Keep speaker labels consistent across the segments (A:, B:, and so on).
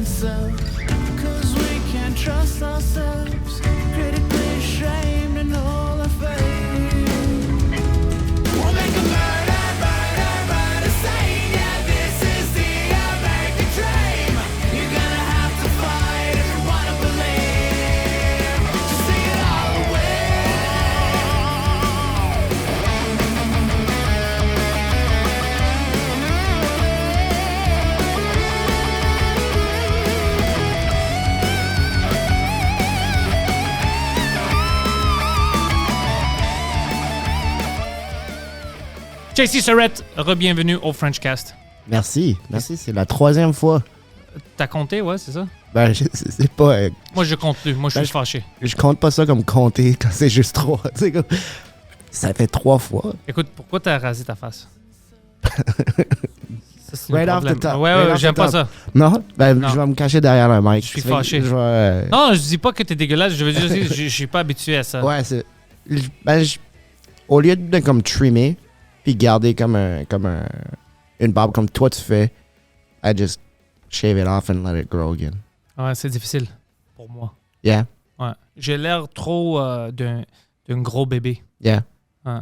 A: self, 'cause we can't trust ourselves, critically ashamed and all our faith. We'll make a murder scene, yeah, this is the American dream. You're gonna have to fight if you wanna believe, to see it all away.
B: JC Surrett, re-bienvenue au Frenchcast.
C: Merci, c'est la 3e fois.
B: T'as compté, ouais, c'est ça?
C: Ben, c'est pas...
B: Moi, je compte plus. Moi, je suis fâché.
C: Je compte pas ça comme compter quand c'est juste 3. Tu sais, comme... Ça fait 3 fois.
B: Écoute, pourquoi t'as rasé ta face? Ça, c'est
C: Right
B: le
C: off
B: problème.
C: the top.
B: Ouais,
C: Right off
B: j'aime
C: the
B: pas
C: top.
B: ça.
C: Non? Ben,
B: Non.
C: je vais me cacher derrière le mic.
B: Je suis
C: Ça fait que
B: fâché.
C: je vais,
B: Non, je dis pas que t'es dégueulasse. Je veux dire, je suis pas habitué à ça.
C: Ouais, c'est... Au lieu de comme trimmer, puis garder comme une barbe comme toi tu fais, I just shave it off and let it grow again.
B: Ouais, c'est difficile pour moi.
C: Yeah?
B: Ouais. J'ai l'air trop d'un gros bébé.
C: Yeah.
B: Ouais.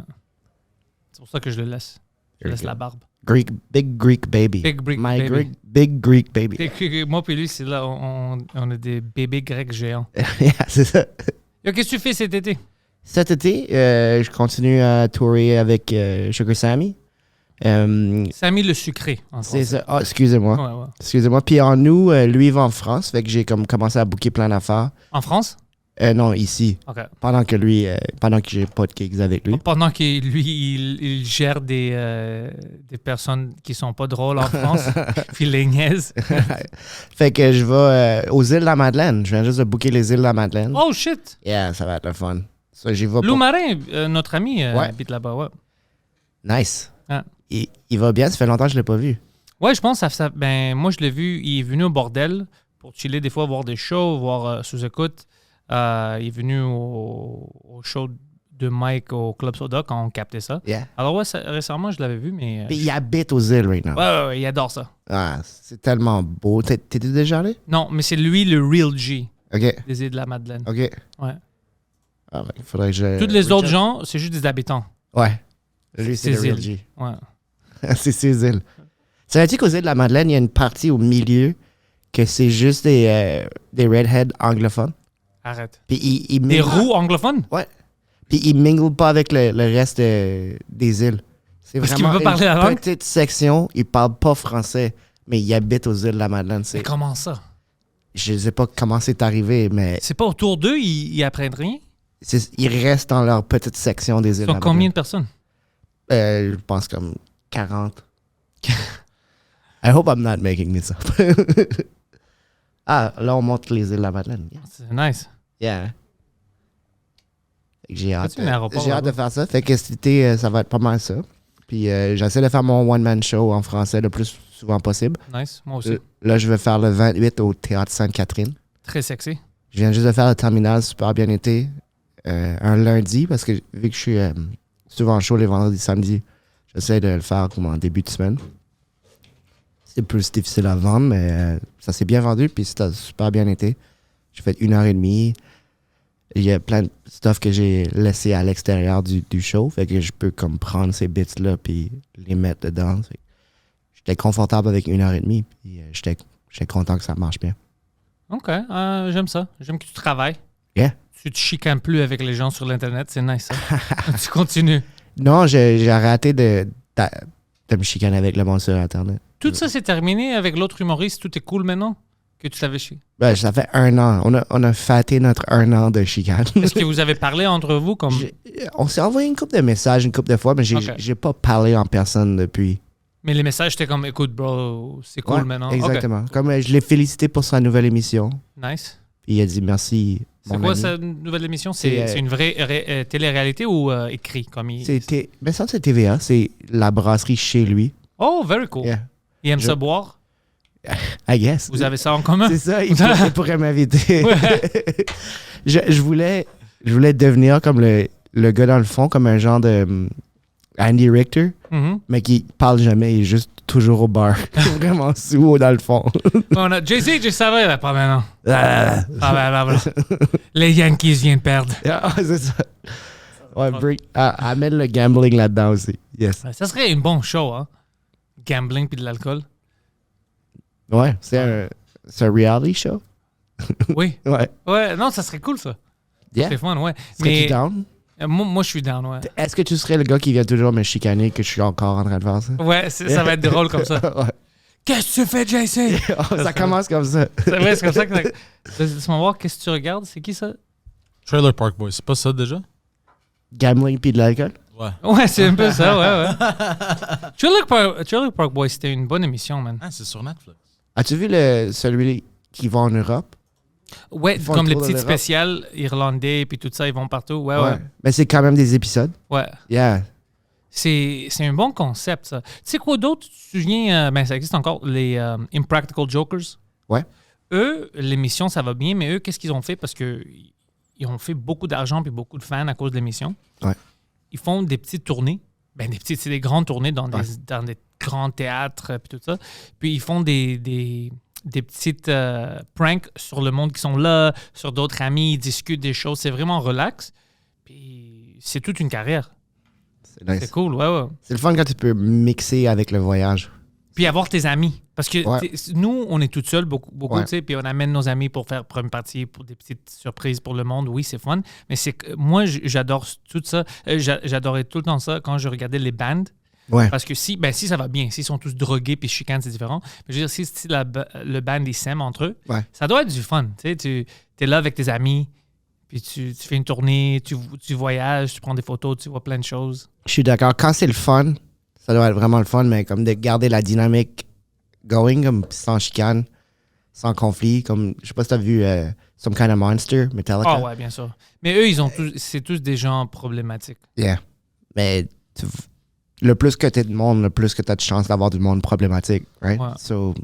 B: C'est pour ça que je le laisse. Je laisse la barbe.
C: Big Greek baby.
B: Big Greek
C: My
B: baby.
C: big Greek baby.
B: Moi puis lui, c'est là, on a des bébés grecs géants.
C: Yeah, c'est ça.
B: Yo, qu'est-ce que tu fais cet été?
C: Cet été, je continue à tourer avec Sugar Sammy.
B: Sammy le sucré. En
C: C'est
B: français.
C: ça. Ah, excusez-moi.
B: Ouais, ouais.
C: Excusez-moi. Puis en août, lui, il va en France. Fait que j'ai comme commencé à booker plein d'affaires.
B: En France?
C: Non, ici.
B: OK.
C: Pendant que j'ai pas de gigs avec lui.
B: Pendant qu'il il gère des personnes qui sont pas drôles en France, puis les niaise.
C: Fait que je vais aux îles de la Madeleine. Je viens juste de booker les îles de la Madeleine.
B: Oh shit!
C: Yeah, ça va être le fun. Ça, j'y vais
B: Lou Marin, notre ami,
C: Ouais.
B: habite là-bas, ouais.
C: Nice.
B: Ah.
C: Il va bien, ça fait longtemps que je l'ai pas vu.
B: Ouais, je pense que ben, moi, je l'ai vu, il est venu au bordel pour chiller des fois, voir des shows, voir sous-écoute. Il est venu au show de Mike au Club Soda quand on captait ça.
C: Yeah.
B: Alors ouais, récemment, je l'avais vu, mais...
C: Puis il habite aux îles right now.
B: Ouais, il adore ça.
C: Ah, c'est tellement beau. T'étais déjà allé?
B: Non, mais c'est lui le real G
C: OK.
B: des îles de la Madeleine.
C: OK.
B: Ouais.
C: Ah, ben, il faudrait que je...
B: Tous les autres gens, c'est juste des habitants.
C: Ouais. Lui, c'est le
B: Ces
C: real
B: îles.
C: G.
B: Ouais.
C: C'est ces îles. Savais-tu qu'aux îles de la Madeleine, il y a une partie au milieu que c'est juste des redheads anglophones?
B: Arrête.
C: Puis ils
B: Des
C: minglent-
B: roux anglophones?
C: Ouais. Puis ils minglent pas avec le reste des îles. C'est
B: Parce qu'ils
C: vraiment
B: veulent pas parler la
C: une
B: langue?
C: petite section. Ils parlent pas français, mais ils habitent aux îles de la Madeleine.
B: Mais comment ça?
C: Je sais pas comment c'est arrivé, mais
B: C'est pas autour d'eux, ils apprennent rien?
C: ils restent dans leur petite section des îles
B: Ils
C: de
B: sont
C: la
B: combien de personnes?
C: Madeleine. Je pense comme 40. I hope I'm not making this up. Ah, là, on monte les îles de la Madeleine.
B: C'est nice.
C: Yeah. Fait que j'ai hâte,
B: As-tu un aéroport
C: j'ai hâte de
B: là-bas?
C: faire ça. Fait que cet été, ça va être pas mal ça. Puis j'essaie de faire mon one-man show en français le plus souvent possible.
B: Nice, moi aussi.
C: Là, je vais faire le 28 au Théâtre Sainte-Catherine.
B: Très sexy.
C: Je viens juste de faire le terminal, super bien été. Un lundi, parce que vu que je suis souvent chaud les vendredis, samedis, j'essaie de le faire comme en début de semaine. C'est plus difficile à vendre, mais ça s'est bien vendu, puis c'était super bien été. J'ai fait 1h30. Il y a plein de stuff que j'ai laissé à l'extérieur du show, fait que je peux comme prendre ces bits-là puis les mettre dedans. Fait que j'étais confortable avec 1h30, puis j'étais content que ça marche bien.
B: OK, j'aime ça. J'aime que tu travailles.
C: Yeah.
B: Tu te chicanes plus avec les gens sur l'Internet, c'est nice ça. Tu continues.
C: Non, j'ai arrêté de me chicaner avec le monde sur Internet.
B: Tout ça, c'est terminé avec l'autre humoriste. Tout est cool maintenant que tu t'avais chié.
C: Ben, ça fait 1 an. On a fêté notre 1 an de chicane.
B: Est-ce que vous avez parlé entre vous comme...
C: On s'est envoyé une couple de messages une couple de fois, mais j'ai pas parlé en personne depuis.
B: Mais les messages, étaient comme, écoute, bro, c'est cool
C: Ouais,
B: maintenant.
C: Exactement. Comme je l'ai félicité pour sa nouvelle émission.
B: OK. Nice.
C: Puis il a dit merci.
B: C'est
C: mon
B: quoi
C: ami.
B: sa nouvelle émission?
C: C'est,
B: C'est une vraie télé-réalité ou écrit comme il...
C: Mais ça, c'est TVA. C'est la brasserie chez lui.
B: Oh, very cool.
C: Yeah.
B: Il aime ça boire?
C: I guess.
B: Vous avez ça en commun?
C: C'est ça, il pourrait m'inviter. je voulais devenir comme le gars dans le fond, comme un genre de Andy Richter,
B: Mhm.
C: mais qui parle jamais, il est juste toujours au bar. Vraiment sous dans le fond.
B: On a Jay-Z, je savais, là, pas maintenant.
C: Ah,
B: Les Yankees viennent perdre.
C: c'est ça. Ouais, amène le gambling là-dedans aussi. Yes.
B: Ça serait une bonne show, hein? Gambling puis de l'alcool.
C: Ouais, c'est un reality show.
B: Oui.
C: Ouais.
B: Ouais, non, ça serait cool, ça.
C: Yeah.
B: C'est fun, ouais.
C: Serais-tu down?
B: Moi, je suis down, ouais.
C: Est-ce que tu serais le gars qui vient toujours me chicaner que je suis encore en train de faire ça?
B: Ouais, ça va être drôle comme ça.
C: Ouais.
B: Qu'est-ce que tu fais, JC?
C: Ça commence comme ça.
B: C'est comme ça que laisse-moi voir, qu'est-ce que tu regardes? C'est qui ça?
D: Trailer Park Boys, c'est pas ça déjà?
C: Gambling puis de l'alcool?
D: Ouais.
B: Ouais, c'est un peu ça, ouais. Trailer Park Boys, c'était une bonne émission, man.
D: Ah, c'est sur Netflix.
C: As-tu vu celui qui va en Europe?
B: Ouais,
C: Ils font
B: comme
C: le
B: les
C: tour de
B: petites
C: l'Europe.
B: spéciales irlandais puis tout ça, ils vont partout. Ouais.
C: Mais c'est quand même des épisodes.
B: Ouais.
C: Yeah.
B: C'est un bon concept, ça. Tu sais quoi d'autre? Tu te souviens, ça existe encore, les Impractical Jokers?
C: Ouais.
B: Eux, l'émission, ça va bien, mais eux, qu'est-ce qu'ils ont fait? Parce qu'ils ont fait beaucoup d'argent puis beaucoup de fans à cause de l'émission.
C: Ouais.
B: Ils font des petites tournées. C'est des grandes tournées dans des grands théâtres puis tout ça. Puis ils font des petites pranks sur le monde qui sont là, sur d'autres amis, ils discutent des choses. C'est vraiment relax. Puis c'est toute une carrière.
C: C'est nice.
B: C'est cool, ouais.
C: C'est le fun quand tu peux mixer avec le voyage.
B: Puis avoir tes amis. Parce que
C: Ouais.
B: nous, on est tout seuls, beaucoup
C: Ouais.
B: tu sais, puis on amène nos amis pour faire première partie, pour des petites surprises pour le monde. Oui, c'est fun. Mais c'est que moi, j'adore tout ça. J'adorais tout le temps ça quand je regardais les bands.
C: Ouais.
B: Parce que si ça va bien, s'ils sont tous drogués puis chicanent, c'est différent. Mais je veux dire, si le band, ils s'aiment entre eux,
C: Ouais.
B: ça doit être du fun. Tu sais, tu es là avec tes amis, puis tu fais une tournée, tu voyages, tu prends des photos, tu vois plein de choses.
C: Je suis d'accord. Quand c'est le fun, ça doit être vraiment le fun, mais comme de garder la dynamique going, comme sans chicane, sans conflit. Comme, je sais pas si t'as vu Some Kind of Monster, Metallica.
B: Ah ouais, bien sûr. Mais eux, c'est tous des gens problématiques.
C: Yeah. Mais le plus que t'es de monde, le plus que t'as de chance d'avoir du monde problématique, right?
B: Ouais.
C: So,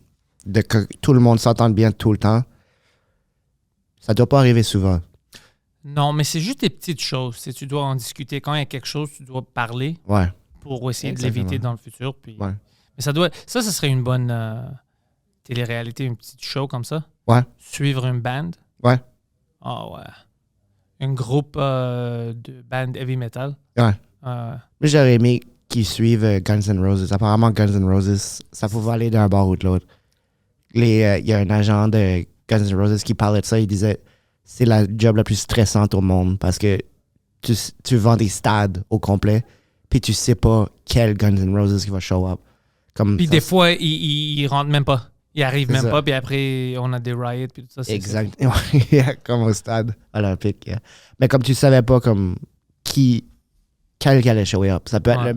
C: que tout le monde s'entende bien tout le temps, ça doit pas arriver souvent.
B: Non, mais c'est juste des petites choses. Si tu dois en discuter. Quand il y a quelque chose, tu dois parler
C: Ouais.
B: pour essayer
C: Exactement.
B: de l'éviter dans le futur. Puis...
C: Ouais.
B: Mais ça serait une bonne télé-réalité, une petite show comme ça.
C: Ouais.
B: Suivre une band.
C: Ouais.
B: Ah ouais. Un groupe de band heavy metal.
C: Ouais.
B: Euh,
C: Moi, j'aurais aimé qu'ils suivent Guns N' Roses. Apparemment, Guns N' Roses, ça pouvait aller d'un bord ou de l'autre. Il y a un agent de Guns N' Roses qui parlait de ça. Il disait c'est la job la plus stressante au monde parce que tu vends des stades au complet puis tu sais pas quel Guns N' Roses qui va show up. Comme
B: Puis
C: ça,
B: des fois, ils rentrent même pas. Ils arrivent
C: C'est
B: même
C: ça.
B: pas. Puis après, on a des riots. Puis tout ça.
C: Exact. Ouais, comme au stade olympique. Yeah. Mais comme tu savais pas comme quel allait show up. Ça peut être
B: Ouais.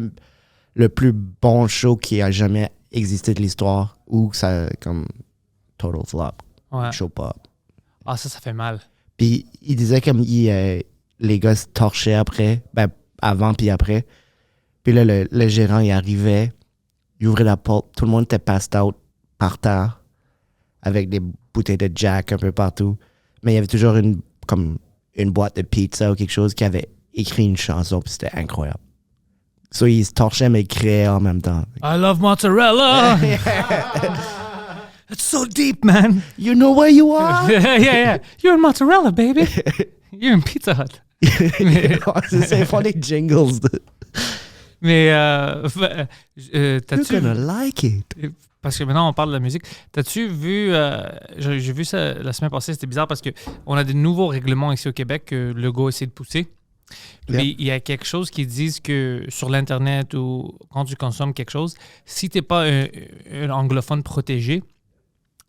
C: le plus bon show qui a jamais existé de l'histoire ou ça comme total flop.
B: Ouais.
C: Show pop.
B: Ah, ça fait mal.
C: Puis il disait comme les gars se torchaient après, ben avant puis après. Puis là, le gérant, il arrivait, il ouvrait la porte, tout le monde était passed out par terre avec des bouteilles de Jack un peu partout. Mais il y avait toujours une boîte de pizza ou quelque chose qui avait écrit une chanson, puis c'était incroyable. So, il se torchait, mais il créait en même temps.
B: I love mozzarella! It's so deep, man!
C: You know where you are?
B: yeah. You're in mozzarella, baby! You're in Pizza Hut.
C: C'est ça, ils font des jingles.
B: Mais,
C: You're
B: t'as-tu...
C: gonna like it.
B: Parce que maintenant, on parle de la musique. T'as-tu vu... j'ai vu ça la semaine passée, c'était bizarre parce qu'on a des nouveaux règlements ici au Québec que le gars essaie de pousser. Puis il y a quelque chose qui disent que sur l'Internet ou quand tu consommes quelque chose, si t'es pas un anglophone protégé,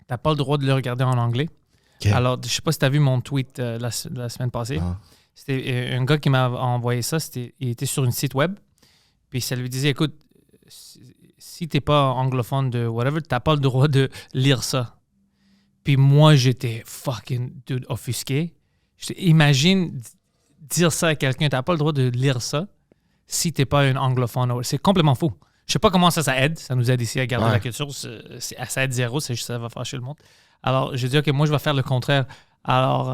B: t'as pas le droit de le regarder en anglais.
C: Ok.
B: Alors, je sais pas si t'as vu mon tweet la semaine passée.
C: Ah.
B: C'était un gars qui m'a envoyé ça. Il était sur une site web. Puis ça lui disait, écoute, si t'es pas anglophone de whatever, t'as pas le droit de lire ça. Puis moi, j'étais fucking offusqué. Imagine dire ça à quelqu'un, t'as pas le droit de lire ça si t'es pas un anglophone. C'est complètement fou. Je sais pas comment ça aide. Ça nous aide ici à garder
C: Ouais.
B: la culture. Ça aide zéro, ça va fâcher le monde. Alors, j'ai dit, OK, moi, je vais faire le contraire. Alors,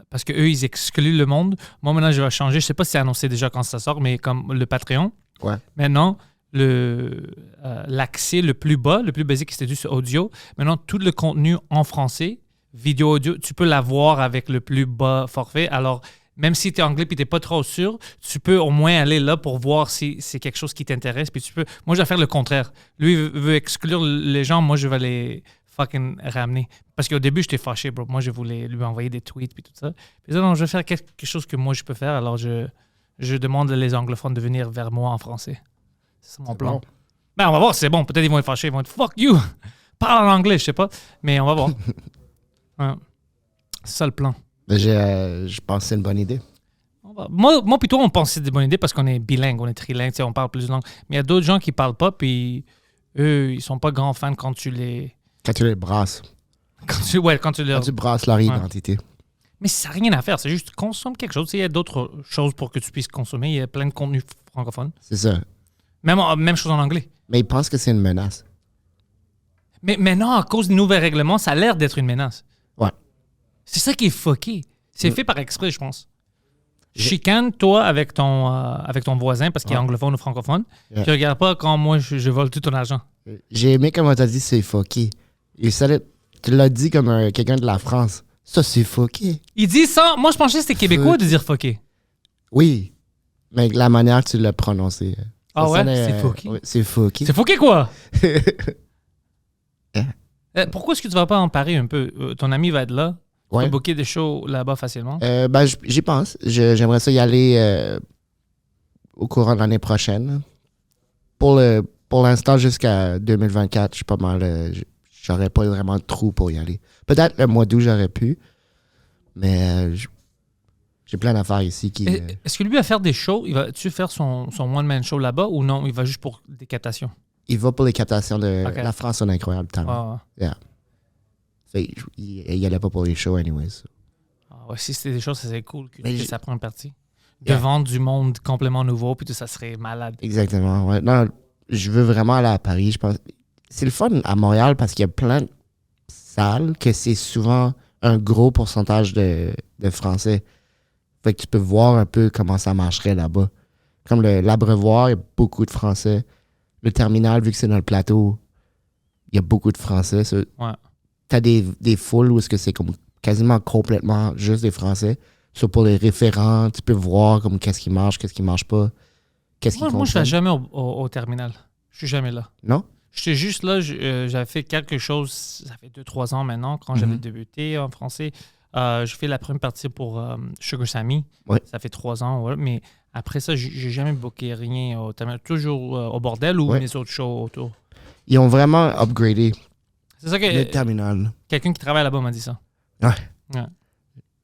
B: parce qu'eux, ils excluent le monde. Moi, maintenant, je vais changer. Je sais pas si c'est annoncé déjà quand ça sort, mais comme le Patreon,
C: Ouais.
B: Maintenant, l'accès le plus bas, le plus basique, c'était juste audio. Maintenant, tout le contenu en français, vidéo, audio, tu peux l'avoir avec le plus bas forfait. Alors, même si tu es anglais et tu n'es pas trop sûr, tu peux au moins aller là pour voir si c'est quelque chose qui t'intéresse. Puis tu peux. Moi, je vais faire le contraire. Lui, il veut exclure les gens. Moi, je vais les fucking ramener. Parce qu'au début, j'étais fâché, bro. Moi, je voulais lui envoyer des tweets puis tout ça. Puis là, non, je vais faire quelque chose que moi, je peux faire. Alors, je demande les anglophones de venir vers moi en français. C'est mon plan.
C: bon.
B: Ben, on va voir si c'est bon. Peut-être ils vont être fâchés. Ils vont être fuck you. Parle en anglais, je sais pas. Mais on va voir. Ouais. C'est ça le plan.
C: Mais je pense que c'est une bonne idée.
B: Moi plutôt, on pense que c'est des bonnes idées parce qu'on est bilingue, on est trilingue, tu sais, on parle plusieurs langues. Mais il y a d'autres gens qui parlent pas, puis eux, ils sont pas grands fans quand tu les...
C: Quand tu les brasses.
B: Quand tu leur...
C: Quand tu brasses leur identité.
B: Mais ça n'a rien à faire, c'est juste consomme quelque chose. Tu sais, il y a d'autres choses pour que tu puisses consommer. Il y a plein de contenus francophones.
C: C'est ça.
B: Même chose en anglais.
C: Mais ils pensent que c'est une menace.
B: Mais maintenant, à cause des nouveaux règlements, ça a l'air d'être une menace.
C: Ouais.
B: C'est ça qui est fucké. C'est fait par exprès, je pense. Chicane, toi, avec ton voisin, parce qu'il est anglophone ou francophone.
C: Yeah.
B: Tu regardes pas quand moi, je vole tout ton argent.
C: J'ai aimé comment t'as dit c'est fucké. Tu l'as dit comme quelqu'un de la France. Ça, c'est fucké.
B: Il dit ça. Moi, je pensais que c'était québécois de dire fucké.
C: Oui. Mais la manière que tu l'as prononcé.
B: Ah
C: ça
B: ouais?
C: sonnait,
B: C'est fucké.
C: ouais, c'est fucké.
B: C'est fucké, quoi?
C: Yeah.
B: Pourquoi est-ce que tu vas pas en parler un peu? Ton ami va être là. Tu
C: Ouais.
B: peux booker des shows là-bas facilement.
C: Ben, j'y pense. J'aimerais ça y aller au courant de l'année prochaine. Pour l'instant, jusqu'à 2024, je suis pas mal. J'aurais pas vraiment de trou pour y aller. Peut-être le mois d'août, j'aurais pu. Mais j'ai plein d'affaires ici qui.
B: Est-ce que lui va faire des shows? Il va-tu faire son one-man show là-bas ou non? Il va juste pour des captations?
C: Il va pour les captations de
B: Ok.
C: La France, c'est incroyable. Talent.
B: Ah,
C: Fait, il allait pas pour les shows, anyways.
B: ouais, si c'était des choses, ça serait cool que
C: Mais
B: ça prenne partie.
C: Yeah.
B: De vendre du monde complètement nouveau, puis tout ça serait malade.
C: Exactement. Ouais. Non, je veux vraiment aller à Paris. Je pense. C'est le fun à Montréal parce qu'il y a plein de salles que c'est souvent un gros pourcentage de Français. Fait que tu peux voir un peu comment ça marcherait là-bas. Comme l'Abreuvoir, il y a beaucoup de Français. Le terminal, vu que c'est dans le plateau, il y a beaucoup de Français.
B: Ouais.
C: T'as des foules où est-ce que c'est comme quasiment complètement juste des Français. Sur pour les référents, tu peux voir comme qu'est-ce qui marche pas. Qu'est-ce qui
B: Moi, je vais
C: fonctionne.
B: jamais au terminal. Je suis jamais là.
C: Non?
B: J'étais juste là, j'avais fait quelque chose, ça fait 2-3 ans maintenant, quand j'avais débuté en français. J'ai fait la première partie pour Sugar Sammy.
C: Ouais.
B: Ça fait 3 ans, ouais. Mais après ça, j'ai jamais booké rien au terminal. Toujours au bordel ou
C: Ouais.
B: mes autres shows autour.
C: Ils ont vraiment upgradé
B: C'est ça
C: le
B: que
C: terminal.
B: quelqu'un qui travaille là-bas m'a dit ça.
C: Ouais.
B: Ouais.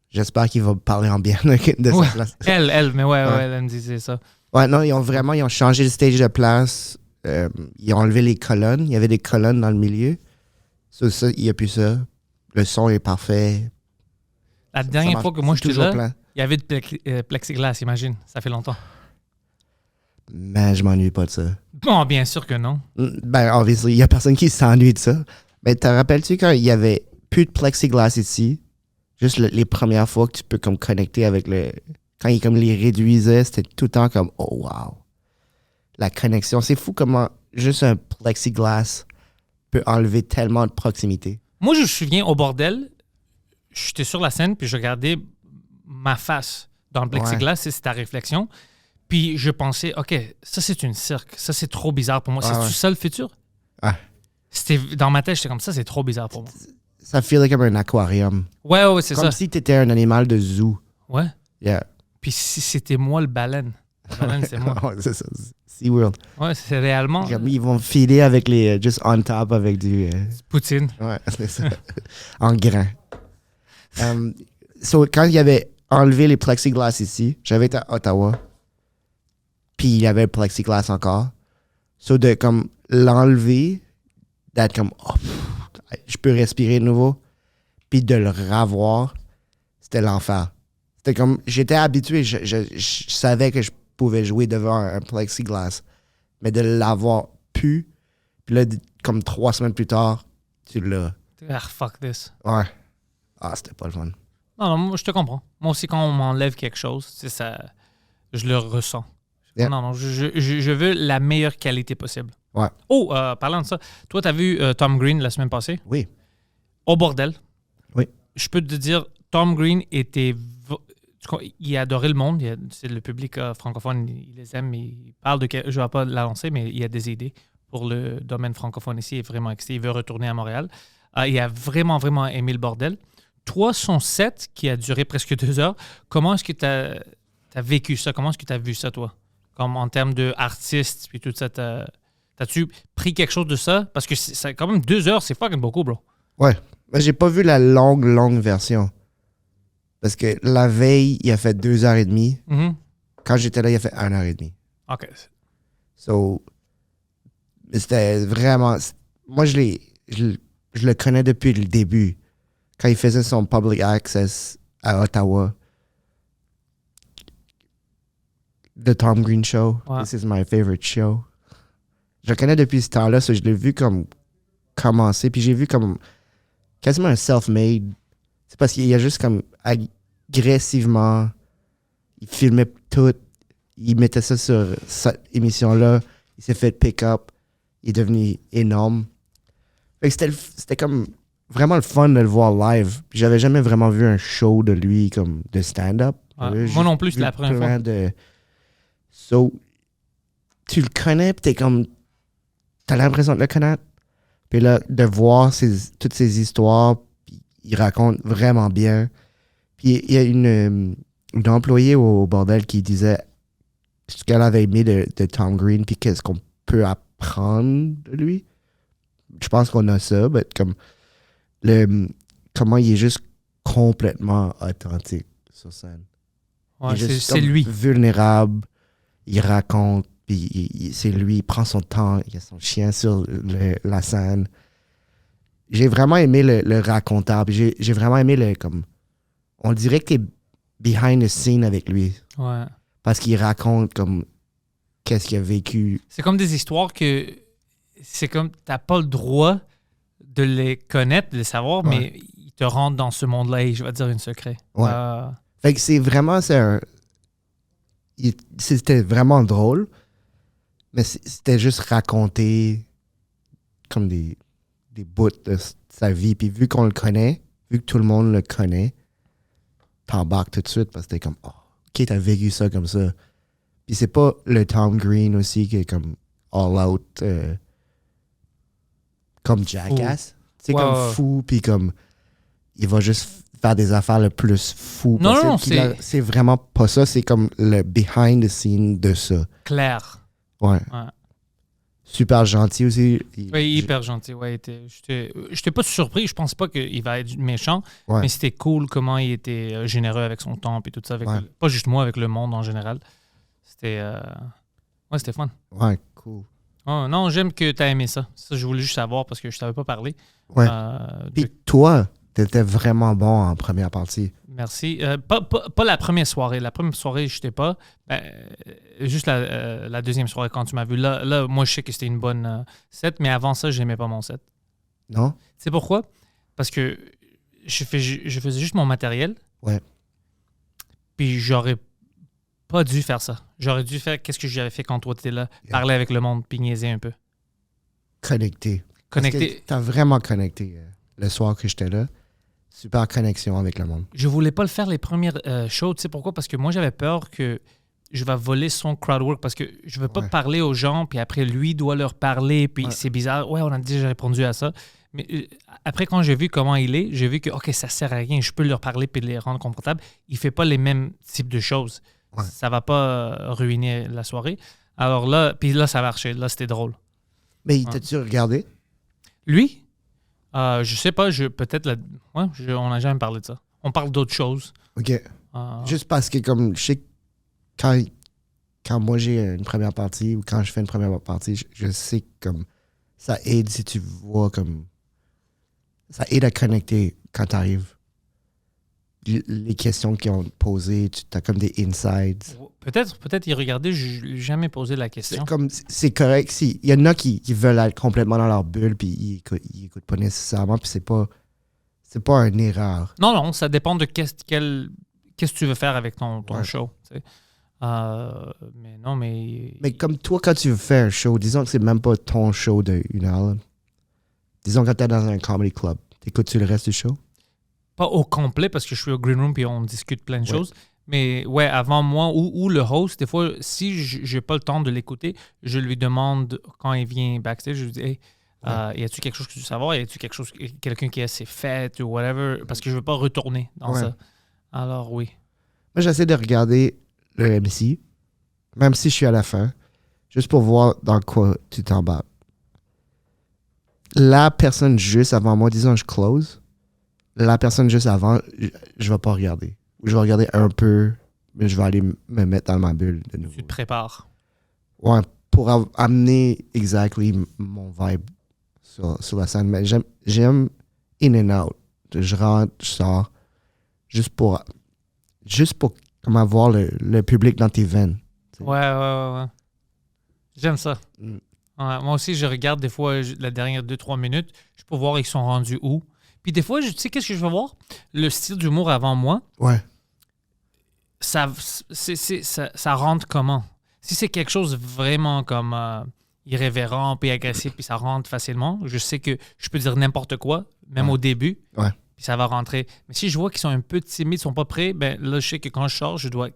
C: J'espère qu'il va parler en bien de
B: Ouais.
C: sa place.
B: Elle, mais ouais,
C: Ouais.
B: elle me disait ça.
C: Ouais, non, ils ont changé le stage de place. Ils ont enlevé les colonnes. Il y avait des colonnes dans le milieu. Ça, il n'y a plus ça. Le son est parfait.
B: La
C: Ça
B: dernière
C: marche.
B: fois que moi
C: C'est
B: j'étais
C: toujours
B: là,
C: plein.
B: il y avait de plexiglas, imagine. Ça fait longtemps.
C: Mais je m'ennuie pas de ça.
B: Bon, bien sûr que non.
C: Ben, obviously, il n'y a personne qui s'ennuie de ça. Mais te rappelles-tu quand il y avait plus de plexiglas ici? Juste les premières fois que tu peux comme connecter avec le... Quand ils comme les réduisaient, c'était tout le temps comme « Oh, wow! » La connexion. C'est fou comment juste un plexiglas peut enlever tellement de proximité.
B: Moi, je me souviens au bordel, j'étais sur la scène, puis je regardais ma face dans le plexiglas, c'est ta réflexion. Puis je pensais, OK, ça c'est une cirque. Ça c'est trop bizarre pour moi.
C: Ouais,
B: C'est-tu
C: ouais.
B: ça le futur?
C: Ouais.
B: Dans ma tête, j'étais comme ça, c'est trop bizarre pour moi.
C: Ça feelait comme un aquarium.
B: Ouais, c'est
C: Comme
B: ça.
C: si tu étais un animal de zoo.
B: Ouais.
C: Yeah.
B: Puis si c'était moi le baleine. Le baleine, c'est moi.
C: Ouais, c'est ça. SeaWorld.
B: Ouais, c'est réellement
C: Comme ils vont filer avec les... Just on top avec du...
B: Poutine.
C: Ouais, c'est ça. En grain. So, quand il y avait enlevé les plexiglas ici, j'avais été à Ottawa. Puis il y avait le plexiglas encore. So, de comme l'enlever, d'être comme, oh, je peux respirer de nouveau. Puis de le revoir, c'était l'enfer. C'était comme, j'étais habitué, je savais que je pouvais jouer devant un plexiglas. Mais de l'avoir pu, puis là, comme 3 semaines plus tard, tu l'as.
B: Ah, fuck this.
C: Ouais. Ah, c'était pas le fun.
B: Non, moi, je te comprends. Moi aussi, quand on m'enlève quelque chose, c'est ça, je le ressens.
C: Yeah.
B: Non, je veux la meilleure qualité possible.
C: Ouais.
B: Oh, parlant de ça, toi, tu as vu Tom Green la semaine passée?
C: Oui.
B: Au bordel.
C: Oui.
B: Je peux te dire, Tom Green il adorait le monde. C'est le public francophone, il les aime. Il parle de... Je ne vais pas la lancer, mais il y a des idées pour le domaine francophone ici. Il est vraiment excité. Il veut retourner à Montréal. Il a vraiment, vraiment aimé le bordel. Toi, son set, qui a duré presque 2 heures, comment est-ce que tu as vécu ça? Comment est-ce que tu as vu ça, toi? Comme en termes d'artiste, puis tout ça, t'as-tu pris quelque chose de ça? Parce que c'est quand même 2 heures, c'est fucking beaucoup, bro.
C: Ouais. Mais j'ai pas vu la longue version. Parce que la veille, il a fait 2h30.
B: Mhm.
C: Quand j'étais là, il a fait 1h30.
B: OK.
C: So, c'était vraiment... Moi, je le connais depuis le début. Quand il faisait son public access à Ottawa. The Tom Green Show.
B: Ouais.
C: This is my favorite show. Je le connais depuis ce temps-là, so je l'ai vu comme commencer. Puis j'ai vu comme quasiment un self-made. C'est parce qu'il y a juste comme agressivement, il filmait tout, il mettait ça sur cette émission-là, il s'est fait pick-up, il est devenu énorme. Fait que c'était comme vraiment le fun de le voir live. Puis j'avais jamais vraiment vu un show de lui comme de stand-up.
B: Ouais.
C: J'avais
B: Moi non plus,
C: juste
B: c'était la
C: vu
B: première fois.
C: plein de... So, tu le connais, puis t'es comme... T'as l'impression de le connaître. Puis là, de voir toutes ces histoires, puis il raconte vraiment bien. Puis il y a une employée au bordel qui disait ce qu'elle avait aimé de Tom Green, puis qu'est-ce qu'on peut apprendre de lui. Je pense qu'on a ça, mais comme comment il est juste complètement authentique sur scène.
B: Ouais,
C: Il est juste
B: c'est
C: comme
B: lui.
C: vulnérable, il raconte, puis c'est lui, il prend son temps, il a son chien sur la scène. J'ai vraiment aimé le racontable, j'ai vraiment aimé comme on dirait que t'es behind the scene avec lui,
B: Ouais.
C: parce qu'il raconte comme qu'est-ce qu'il a vécu.
B: C'est comme des histoires que c'est comme t'as pas le droit de les connaître, de les savoir,
C: Ouais.
B: mais ils te rentrent dans ce monde-là et je vais te dire un secret.
C: Ouais. Fait que c'était vraiment drôle, mais c'était juste raconter comme des bouts de sa vie. Puis vu qu'on le connaît, vu que tout le monde le connaît, t'embarques tout de suite parce que t'es comme, oh, ok, t'as vécu ça comme ça. Puis c'est pas le Tom Green aussi qui est comme all out, comme Jackass. C'est
B: Ouais,
C: comme
B: ouais.
C: fou, puis comme il va juste faire des affaires le plus fou
B: Non,
C: possible.
B: non,
C: Puis là, c'est vraiment pas ça, c'est comme le behind the scene de ça.
B: Clair.
C: Ouais.
B: Ouais.
C: Super gentil aussi.
B: Oui, hyper gentil. Ouais, j'étais pas surpris. Je pense pas qu'il va être méchant,
C: Ouais.
B: mais c'était cool comment il était généreux avec son temps et tout ça. Avec
C: Ouais.
B: pas juste moi, avec le monde en général. C'était c'était fun.
C: Ouais, cool.
B: Oh, non, j'aime que tu as aimé ça. Ça, je voulais juste savoir parce que je savais pas parler.
C: Ouais.
B: De-
C: Puis toi, t'étais vraiment bon en première partie.
B: Merci. Pas la première soirée. La première soirée, je n'étais pas. Juste la deuxième soirée quand tu m'as vu. Là, moi, je sais que c'était une bonne set, mais avant ça, je n'aimais pas mon set.
C: Non?
B: Tu sais pourquoi? Parce que je faisais juste mon matériel.
C: Ouais.
B: Puis j'aurais pas dû faire ça. J'aurais dû faire qu'est-ce que j'avais fait quand toi, tu étais là.
C: Yeah.
B: Parler avec le monde, puis niaiser un peu.
C: Connecté.
B: Connecter.
C: Parce que t'as vraiment connecté le soir que j'étais là. Super connexion avec le monde.
B: Je voulais pas le faire les premières shows. Tu sais pourquoi? Parce que moi, j'avais peur que je vais voler son crowd work parce que je veux pas
C: Ouais.
B: parler aux gens, puis après, lui doit leur parler, puis
C: Ouais.
B: c'est bizarre. Ouais, on a déjà répondu à ça. Mais après, quand j'ai vu comment il est, j'ai vu que, OK, ça sert à rien. Je peux leur parler puis les rendre confortables. Il fait pas les mêmes types de choses.
C: Ouais.
B: Ça va pas ruiner la soirée. Alors là, puis là, ça marchait. Là, c'était drôle.
C: Mais
B: Ouais.
C: t'as-tu regardé?
B: Lui, je sais pas, peut-être, on n'a jamais parlé de ça. On parle d'autres choses.
C: OK.
B: Euh,
C: Juste parce que comme je sais que quand moi j'ai une première partie ou quand je fais une première partie, je sais que comme ça aide si tu vois comme ça aide à connecter quand t'arrives. Les questions qu'ils ont posées, tu as comme des insides.
B: Peut-être y regarder, je n'ai jamais posé la question.
C: C'est correct. Il y en a qui veulent être complètement dans leur bulle puis ils écoutent pas nécessairement puis c'est pas une erreur.
B: Non, ça dépend de qu'est-ce que tu veux faire avec ton
C: Ouais.
B: show. Tu sais. Mais non, mais...
C: Mais comme toi, quand tu fais un show, disons que c'est même pas ton show de 1 heure. Là. Disons quand t'es dans un comedy club, t'écoutes-tu le reste du show?
B: Pas au complet parce que je suis au green room puis on discute plein de
C: Ouais.
B: choses. Mais ouais, avant moi ou le host, des fois, si j'ai pas le temps de l'écouter, je lui demande quand il vient backstage, je lui dis hey, y a-tu quelque chose que tu veux savoir? Y a-tu quelque chose, quelqu'un qui a ses fêtes ou whatever? Parce que je veux pas retourner dans
C: Ouais.
B: ça. Alors oui.
C: Moi, j'essaie de regarder le MC, même si je suis à la fin, juste pour voir dans quoi tu t'embarques. La personne juste avant moi, disons je close, la personne juste avant, je vais pas regarder. Je vais regarder un peu, mais je vais aller me mettre dans ma bulle de nouveau.
B: Tu te prépares.
C: Ouais, pour amener exactement mon vibe sur la scène. Mais j'aime in and out. Je rentre, je sors, juste pour comment voir le public dans tes veines.
B: Ouais. J'aime ça.
C: Mm.
B: Ouais, moi aussi, je regarde des fois la dernière 2-3 minutes, juste pour voir ils sont rendus où. Puis des fois, tu sais qu'est-ce que je veux voir? Le style d'humour avant moi,
C: Ouais.
B: ça rentre comment? Si c'est quelque chose vraiment comme irrévérent puis agressif puis ça rentre facilement, je sais que je peux dire n'importe quoi, même
C: Ouais.
B: au début,
C: Ouais.
B: puis ça va rentrer. Mais si je vois qu'ils sont un peu timides, ils sont pas prêts, ben là, je sais que quand je sors, je dois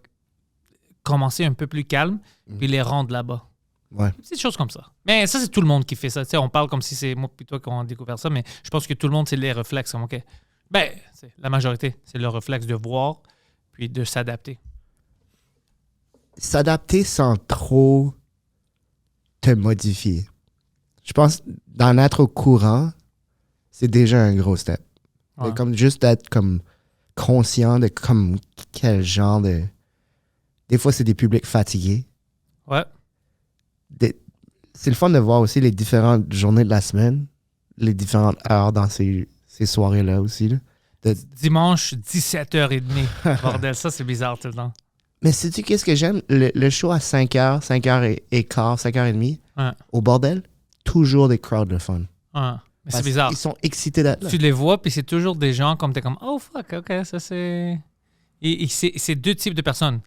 B: commencer un peu plus calme puis les rendre là-bas.
C: Ouais.
B: C'est des choses comme ça. Mais ça, c'est tout le monde qui fait ça. Tu sais, on parle comme si c'est moi et toi qui avons découvert ça, mais je pense que tout le monde, c'est les réflexes. Comme, OK. Ben, c'est la majorité, c'est le réflexe de voir puis de s'adapter.
C: S'adapter sans trop te modifier. Je pense d'en être au courant, c'est déjà un gros step.
B: Ouais.
C: Et comme juste d'être comme conscient de comme quel genre de... Des fois, c'est des publics fatigués.
B: Ouais.
C: C'est le fun de voir aussi les différentes journées de la semaine, les différentes heures dans ces soirées-là aussi. Là.
B: Dimanche, 17h30. Bordel, ça, c'est bizarre tout le temps.
C: Mais sais-tu qu'est-ce que j'aime? Le show à 5h, 5h15, 5h30,
B: Ouais.
C: au bordel, toujours des crowds de fun.
B: Ouais. Mais c'est
C: Parce
B: bizarre.
C: qu'ils sont excités d'être là.
B: Tu les vois, puis c'est toujours des gens comme t'es comme oh fuck, ok, ça c'est. Et c'est deux types de personnes.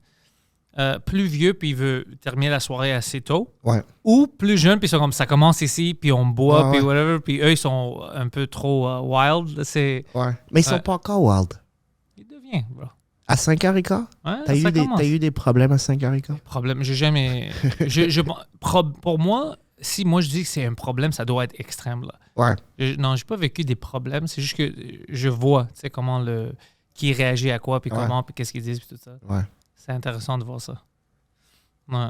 B: Plus vieux, puis il veut terminer la soirée assez tôt.
C: Ouais.
B: Ou plus jeune, puis ils sont comme ça commence ici, puis on boit,
C: Ouais,
B: puis
C: ouais.
B: whatever, puis eux ils sont un peu trop wild. C'est.
C: Ouais. Mais ils sont
B: Ouais.
C: pas encore wild.
B: Il devient, bro.
C: À 5h15?
B: Ouais,
C: T'as
B: ça commence.
C: eu des problèmes à 5h15?
B: Problème, j'ai jamais. Pour moi, si moi je dis que c'est un problème, ça doit être extrême là.
C: Ouais.
B: Non, j'ai pas vécu des problèmes. C'est juste que je vois, tu sais, comment qui réagit à quoi, puis
C: Ouais.
B: comment, puis qu'est-ce qu'ils disent, puis tout ça.
C: Ouais.
B: C'est intéressant de voir ça. Ouais.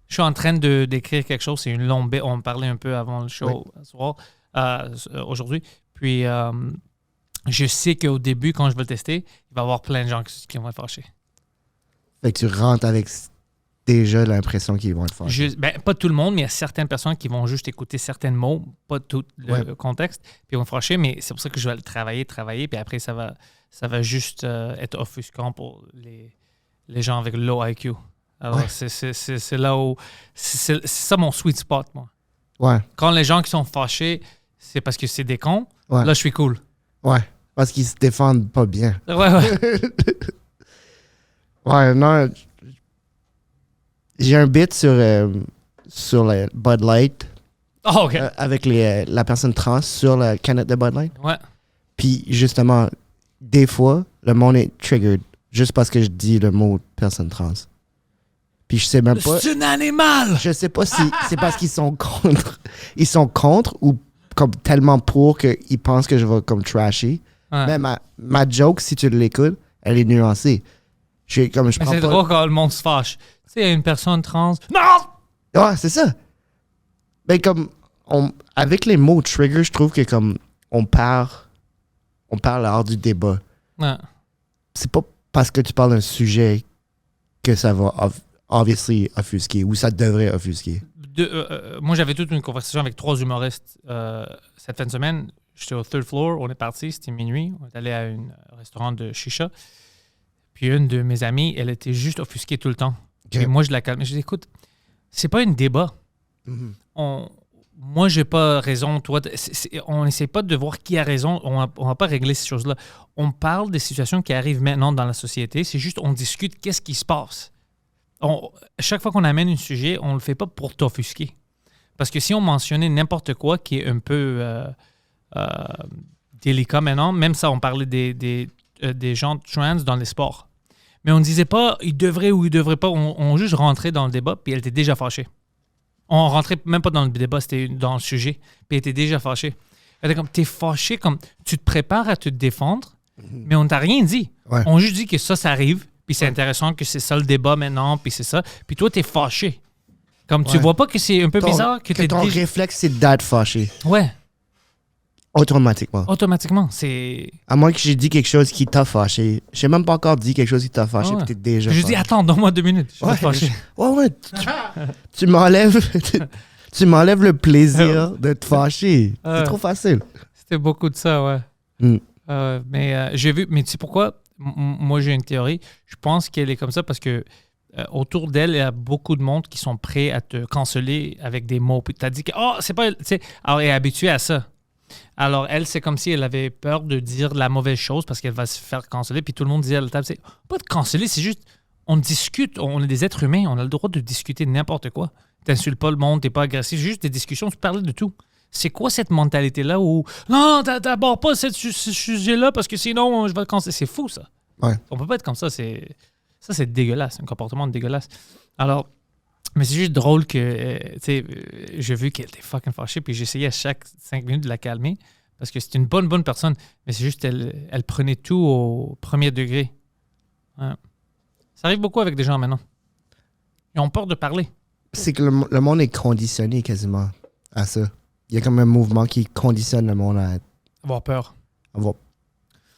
B: Je suis en train d'écrire quelque chose. C'est une longue baie. On parlait un peu avant le show ce soir, aujourd'hui. Puis, je sais qu'au début, quand je vais le tester, il va y avoir plein de gens qui vont être fâchés.
C: Fait que tu rentres avec déjà l'impression qu'ils vont être forts.
B: Pas tout le monde, mais il y a certaines personnes qui vont juste écouter certains mots, pas tout le contexte, puis ils vont être fâchés. Mais c'est pour ça que je vais le travailler, puis après, ça va juste être offusquant pour les gens avec low IQ. Alors, c'est là où... C'est ça mon sweet spot, moi.
C: Ouais.
B: Quand les gens qui sont fâchés, c'est parce que c'est des cons.
C: Ouais.
B: Là, je suis cool.
C: Ouais. Parce qu'ils se défendent pas bien.
B: Ouais.
C: Ouais, non. J'ai un bit sur le Bud Light
B: Oh, OK.
C: avec la personne trans sur la canette de Bud Light.
B: Ouais.
C: Puis justement, des fois, le monde est triggered juste parce que je dis le mot personne trans. Puis je sais même pas.
B: C'est un animal!
C: Je sais pas si c'est parce qu'ils sont contre. Ils sont contre ou comme tellement pour qu'ils pensent que je vais comme trasher.
B: Ouais.
C: Mais ma joke, si tu l'écoutes, elle est nuancée. Je
B: Mais
C: prends
B: c'est
C: pas.
B: drôle quand le monde se fâche. Tu sais, il y a une personne trans. Non!
C: Ouais, c'est ça. Mais comme avec les mots trigger, je trouve que comme on parle hors du débat.
B: Ouais.
C: C'est pas parce que tu parles d'un sujet que ça va obviously offusquer ou ça devrait offusquer.
B: Moi, j'avais toute une conversation avec 3 humoristes cette fin de semaine. J'étais au third floor, on est parti, c'était minuit. On est allé à un restaurant de chicha. Puis une de mes amies, elle était juste offusquée tout le temps.
C: Okay.
B: Et moi, je la calme. Je dis, écoute, c'est pas un débat.
C: Mm-hmm.
B: Moi, j'ai pas raison. Toi, on n'essaie pas de voir qui a raison. On va pas régler ces choses-là. On parle des situations qui arrivent maintenant dans la société. C'est juste, on discute qu'est-ce qui se passe. chaque fois qu'on amène un sujet, on le fait pas pour t'offusquer. Parce que si on mentionnait n'importe quoi qui est un peu délicat maintenant, même ça, on parlait des gens trans dans les sports. Mais on ne disait pas ils devraient ou ils devraient pas. On juste rentrait dans le débat, puis elle était déjà fâchée. On rentrait même pas dans le débat, c'était dans le sujet, puis elle était déjà fâchée. Elle était comme, t'es fâché, comme tu te prépares à te défendre, mais on t'a rien dit.
C: Ouais.
B: On juste dit que ça arrive, puis c'est intéressant que c'est ça le débat maintenant, puis c'est ça. Puis toi, t'es fâché. Comme tu
C: Ouais.
B: vois pas que c'est un peu bizarre que
C: ton
B: déjà...
C: réflexe, c'est d'être fâché.
B: Ouais,
C: Automatiquement.
B: automatiquement, c'est...
C: À moins que j'ai dit quelque chose qui t'a fâché. J'ai même pas encore dit quelque chose qui t'a fâché,
B: Ah ouais.
C: puis t'es déjà
B: Je
C: fâché.
B: dis, attends, donne-moi 2 minutes. Je vais
C: Ouais,
B: te fâcher.
C: ouais, tu m'enlèves... tu m'enlèves le plaisir de te fâcher.
B: Ouais.
C: C'est trop facile.
B: C'était beaucoup de ça, ouais.
C: Mm.
B: Mais j'ai vu, mais tu sais pourquoi? Moi, j'ai une théorie. Je pense qu'elle est comme ça parce que autour d'elle, il y a beaucoup de monde qui sont prêts à te canceller avec des mots. Puis tu as dit que, oh, c'est pas. Tu sais, alors, elle est habituée à ça. Alors, elle, c'est comme si elle avait peur de dire la mauvaise chose parce qu'elle va se faire canceller. Puis tout le monde disait à la table, c'est pas de canceller, c'est juste, on discute, on est des êtres humains, on a le droit de discuter de n'importe quoi. T'insultes pas le monde, t'es pas agressif, juste des discussions, tu parles de tout. C'est quoi cette mentalité-là où non, t'abordes pas ce sujet-là parce que sinon je vais le canceller. C'est fou, ça.
C: Ouais.
B: On peut pas être comme ça. C'est dégueulasse, un comportement dégueulasse. Alors, mais c'est juste drôle que, tu sais, j'ai vu qu'elle était fucking fâchée, puis j'essayais à chaque 5 minutes de la calmer parce que c'est une bonne personne, mais c'est juste elle prenait tout au premier degré. Ouais. Ça arrive beaucoup avec des gens maintenant. Ils ont peur de parler.
C: C'est que le monde est conditionné quasiment à ça. Il y a comme un mouvement qui conditionne le monde à
B: Avoir peur.
C: avoir...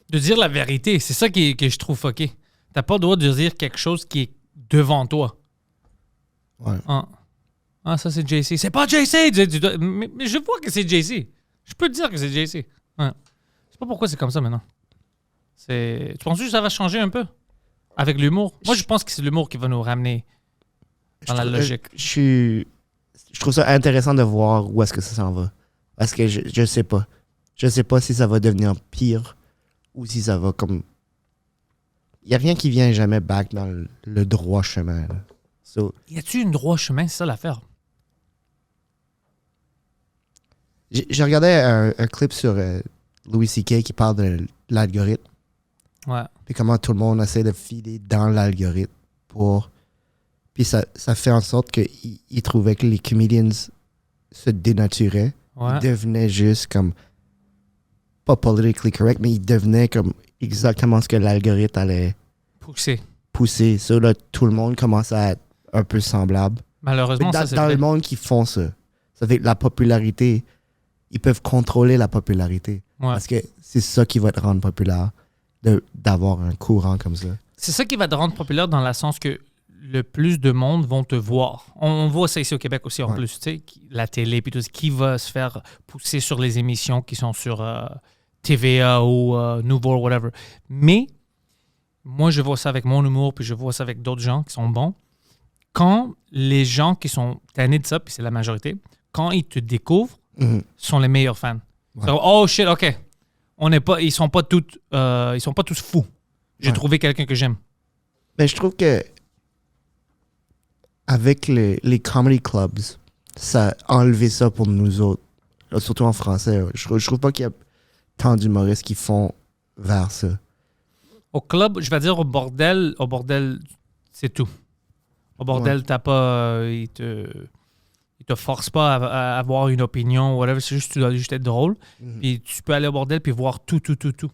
B: De dire la vérité, c'est ça que je trouve fucké. T'as pas le droit de dire quelque chose qui est devant toi.
C: Ouais.
B: Ah, ça c'est JC. C'est pas JC! Mais je vois que c'est JC. Je peux te dire que c'est JC. Ouais. Je sais pas pourquoi c'est comme ça maintenant. Tu penses que ça va changer un peu? Avec l'humour? Moi, je pense que c'est l'humour qui va nous ramener dans la logique.
C: Je trouve ça intéressant de voir où est-ce que ça s'en va. Parce que je sais pas. Je sais pas si ça va devenir pire ou si ça va comme... Il n'y a rien qui vient jamais back dans le droit chemin. Là. So,
B: Y a-tu une droit chemin? C'est ça l'affaire.
C: j'ai regardé un clip sur Louis C.K. qui parle de l'algorithme.
B: Ouais.
C: Puis comment tout le monde essaie de filer dans l'algorithme pour... Puis ça fait en sorte qu'il trouvait que les comedians se dénaturaient.
B: Ouais.
C: Ils devenaient juste comme... Pas politically correct, mais ils devenaient comme exactement ce que l'algorithme allait pousser. Ça, là, tout le monde commence à être un peu semblable.
B: Malheureusement,
C: Mais
B: ça c'est
C: dans
B: vrai.
C: le monde qui font ça, ça fait que la popularité, ils peuvent contrôler la popularité.
B: Ouais.
C: Parce que c'est ça qui va te rendre populaire, d'avoir un courant comme ça.
B: C'est ça qui va te rendre populaire dans le sens que le plus de monde vont te voir. On voit ça ici au Québec aussi en
C: Ouais.
B: plus, tu sais, la télé puis tout ça, qui va se faire pousser sur les émissions qui sont sur TVA ou Nouveau ou whatever. Mais moi, je vois ça avec mon humour puis je vois ça avec d'autres gens qui sont bons. Quand les gens qui sont tannés de ça, puis c'est la majorité, quand ils te découvrent,
C: Mhm.
B: sont les meilleurs fans.
C: Ouais.
B: So, oh shit, ok. Ils sont pas tous fous. J'ai
C: Ouais.
B: trouvé quelqu'un que j'aime.
C: Mais je trouve que avec les comedy clubs, ça a enlevé ça pour nous autres. Surtout en français. Je trouve pas qu'il y a tant d'humoristes qui font vers ça.
B: Au club, je vais dire au bordel, c'est tout. Au bordel, t'as pas. Ils te forcent pas à avoir une opinion, whatever. C'est juste, tu dois juste être drôle. Puis tu peux aller au bordel puis voir tout.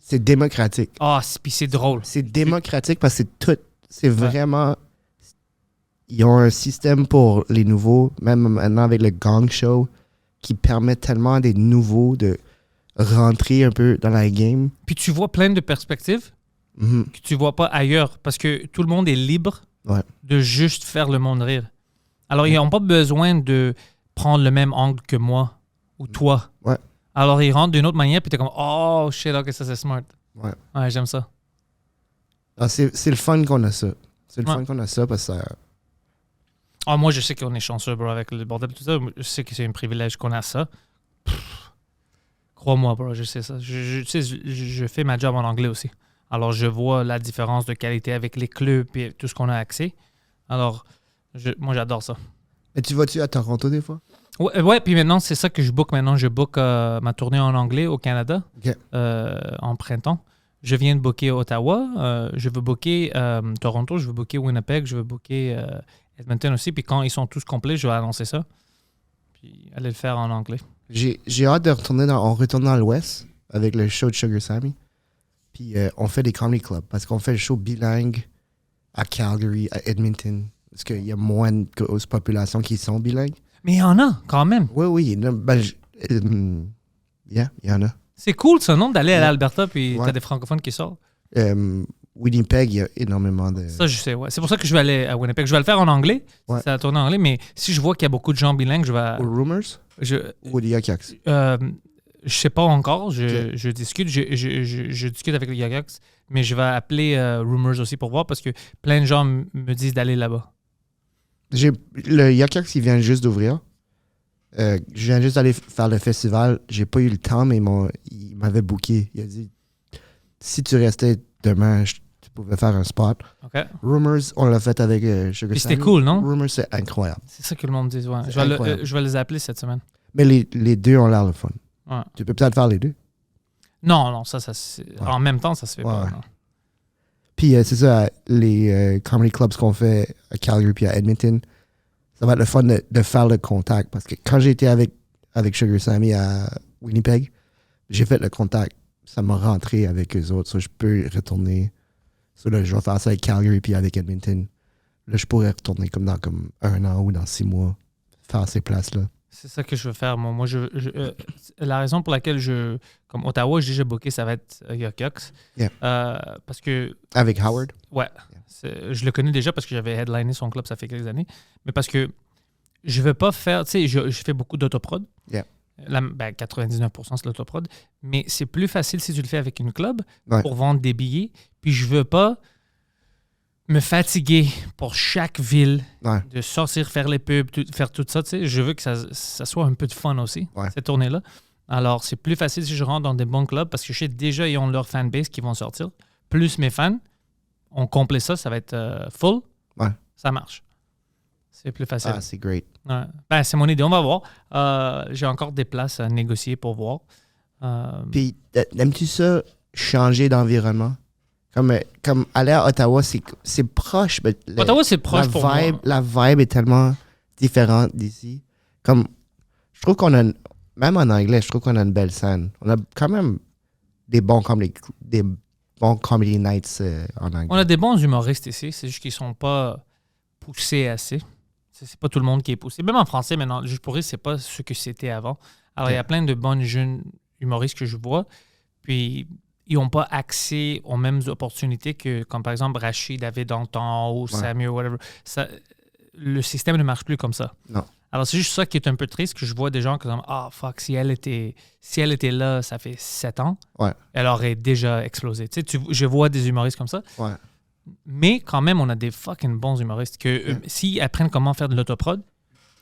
C: C'est démocratique.
B: Ah, puis c'est drôle.
C: C'est démocratique parce que c'est tout. C'est vraiment... Ils ont un système pour les nouveaux, même maintenant avec le Gang Show, qui permet tellement à des nouveaux de rentrer un peu dans la game.
B: Puis tu vois plein de perspectives
C: Mhm.
B: que tu vois pas ailleurs parce que tout le monde est libre
C: Ouais.
B: de juste faire le monde rire. Alors, ils n'ont pas besoin de prendre le même angle que moi ou toi.
C: Ouais.
B: Alors, ils rentrent d'une autre manière, puis t'es comme, oh shit, ok, ça c'est smart.
C: Ouais.
B: Ouais, j'aime ça.
C: Ah, c'est le fun qu'on a ça. C'est le
B: Ouais.
C: fun qu'on a ça parce que ça...
B: Ah, moi, je sais qu'on est chanceux, bro, avec le bordel et tout ça. Je sais que c'est un privilège qu'on a ça. Pff. Crois-moi, bro, je sais ça. Tu sais, je fais ma job en anglais aussi. Alors, je vois la différence de qualité avec les clubs et tout ce qu'on a accès. Alors, moi, j'adore ça.
C: Et tu vas-tu à Toronto des fois?
B: Ouais, puis maintenant, c'est ça que je book maintenant. Je book ma tournée en anglais au Canada
C: OK.
B: en printemps. Je viens de booker Ottawa. Je veux booker Toronto. Je veux booker Winnipeg. Je veux booker Edmonton aussi. Puis quand ils sont tous complets, je vais annoncer ça. Puis aller le faire en anglais.
C: J'ai hâte de retourner on retourne dans l'Ouest avec le show de Sugar Sammy. Puis on fait des comedy clubs parce qu'on fait le show bilingue à Calgary, à Edmonton. Parce qu'il y a moins de grosses populations qui sont bilingues.
B: Mais il y en a quand même.
C: Oui. Il y en a.
B: C'est cool, ça, non, d'aller à
C: Ouais.
B: l'Alberta puis
C: Ouais.
B: t'as des francophones qui sortent.
C: Winnipeg, il y a énormément de...
B: Ça, je sais, ouais. C'est pour ça que je vais aller à Winnipeg. Je vais le faire en anglais.
C: Ouais.
B: Ça va tourner en anglais. Mais si je vois qu'il y a beaucoup de gens bilingues, je vais...
C: Ou Rumors ou les Yuck Yucks.
B: Je sais pas encore. Je
C: Ok.
B: discute. Je discute avec les Yagax. Mais je vais appeler Rumors aussi pour voir parce que plein de gens me disent d'aller là-bas.
C: Le Yuck Yucks, il vient juste d'ouvrir. Je viens juste d'aller faire le festival. J'ai pas eu le temps, mais il m'avait booké. Il a dit, si tu restais demain, tu pouvais faire un spot.
B: OK?
C: Rumors, on l'a fait avec Sugar
B: Puis c'était
C: Sammy.
B: cool, non?
C: Rumors, c'est incroyable.
B: C'est ça que le monde dit. Ouais.
C: C'est
B: Je vais,
C: incroyable.
B: je vais les appeler cette semaine.
C: Mais les deux ont l'air le fun.
B: Ouais.
C: Tu peux peut-être faire les deux.
B: Non, ça
C: Ouais.
B: en même temps, ça se fait pas.
C: Ouais.
B: Non.
C: Puis c'est ça, les comedy clubs qu'on fait à Calgary puis à Edmonton, ça va être le fun de faire le contact. Parce que quand j'ai été avec Sugar Sammy à Winnipeg, j'ai fait le contact. Ça m'a rentré avec eux autres. Ça, je peux retourner. Ça, là, je vais faire ça avec Calgary puis avec Edmonton. Là, je pourrais retourner comme dans un an ou dans 6 mois, faire ces places-là.
B: C'est ça que je veux faire. Moi, la raison pour laquelle comme Ottawa, j'ai déjà booké, ça va être Yuck Yucks.
C: Yeah.
B: Parce que,
C: Avec Howard?
B: ouais, je le connais déjà parce que j'avais headliné son club, ça fait quelques années. Mais parce que je veux pas faire, tu sais, je fais beaucoup d'autoprod.
C: Yeah.
B: 99% c'est l'autoprod. Mais c'est plus facile si tu le fais avec une club
C: Ouais.
B: pour vendre des billets. Puis je veux pas me fatiguer pour chaque ville
C: Ouais.
B: de sortir, faire les pubs, faire tout ça. Tu sais, je veux que ça soit un peu de fun aussi,
C: Ouais.
B: cette tournée-là. Alors, c'est plus facile si je rentre dans des bons clubs parce que je sais déjà, ils ont leur fanbase qui vont sortir. Plus mes fans, on complète ça, ça va être full.
C: Ouais.
B: Ça marche. C'est plus facile.
C: Ah, c'est great.
B: Ouais. Ben, c'est mon idée, on va voir. J'ai encore des places à négocier pour voir.
C: Puis, aimes-tu ça, changer d'environnement? Comme aller à Ottawa, c'est proche. Mais
B: Ottawa, c'est proche pour moi.
C: La vibe est tellement différente d'ici. Comme, je trouve qu'on a, même en anglais, je trouve qu'on a une belle scène. On a quand même des bons comedy nights en anglais.
B: On a des bons humoristes ici, c'est juste qu'ils sont pas poussés assez. C'est pas tout le monde qui est poussé. Même en français, maintenant, juste pour rire, c'est pas ce que c'était avant. Alors, il y a plein de bonnes jeunes humoristes que je vois, puis ils n'ont pas accès aux mêmes opportunités que, comme par exemple, Rachid avait dans le temps, ou Samuel, whatever. Le système ne marche plus comme ça.
C: Non.
B: Alors, c'est juste ça qui est un peu triste, que je vois des gens qui disent « Ah, fuck, si elle était là, ça fait 7 ans,
C: Ouais.
B: elle aurait déjà explosé. » Tu sais, je vois des humoristes comme ça.
C: Ouais.
B: Mais quand même, on a des fucking bons humoristes que s'ils apprennent comment faire de l'autoprod,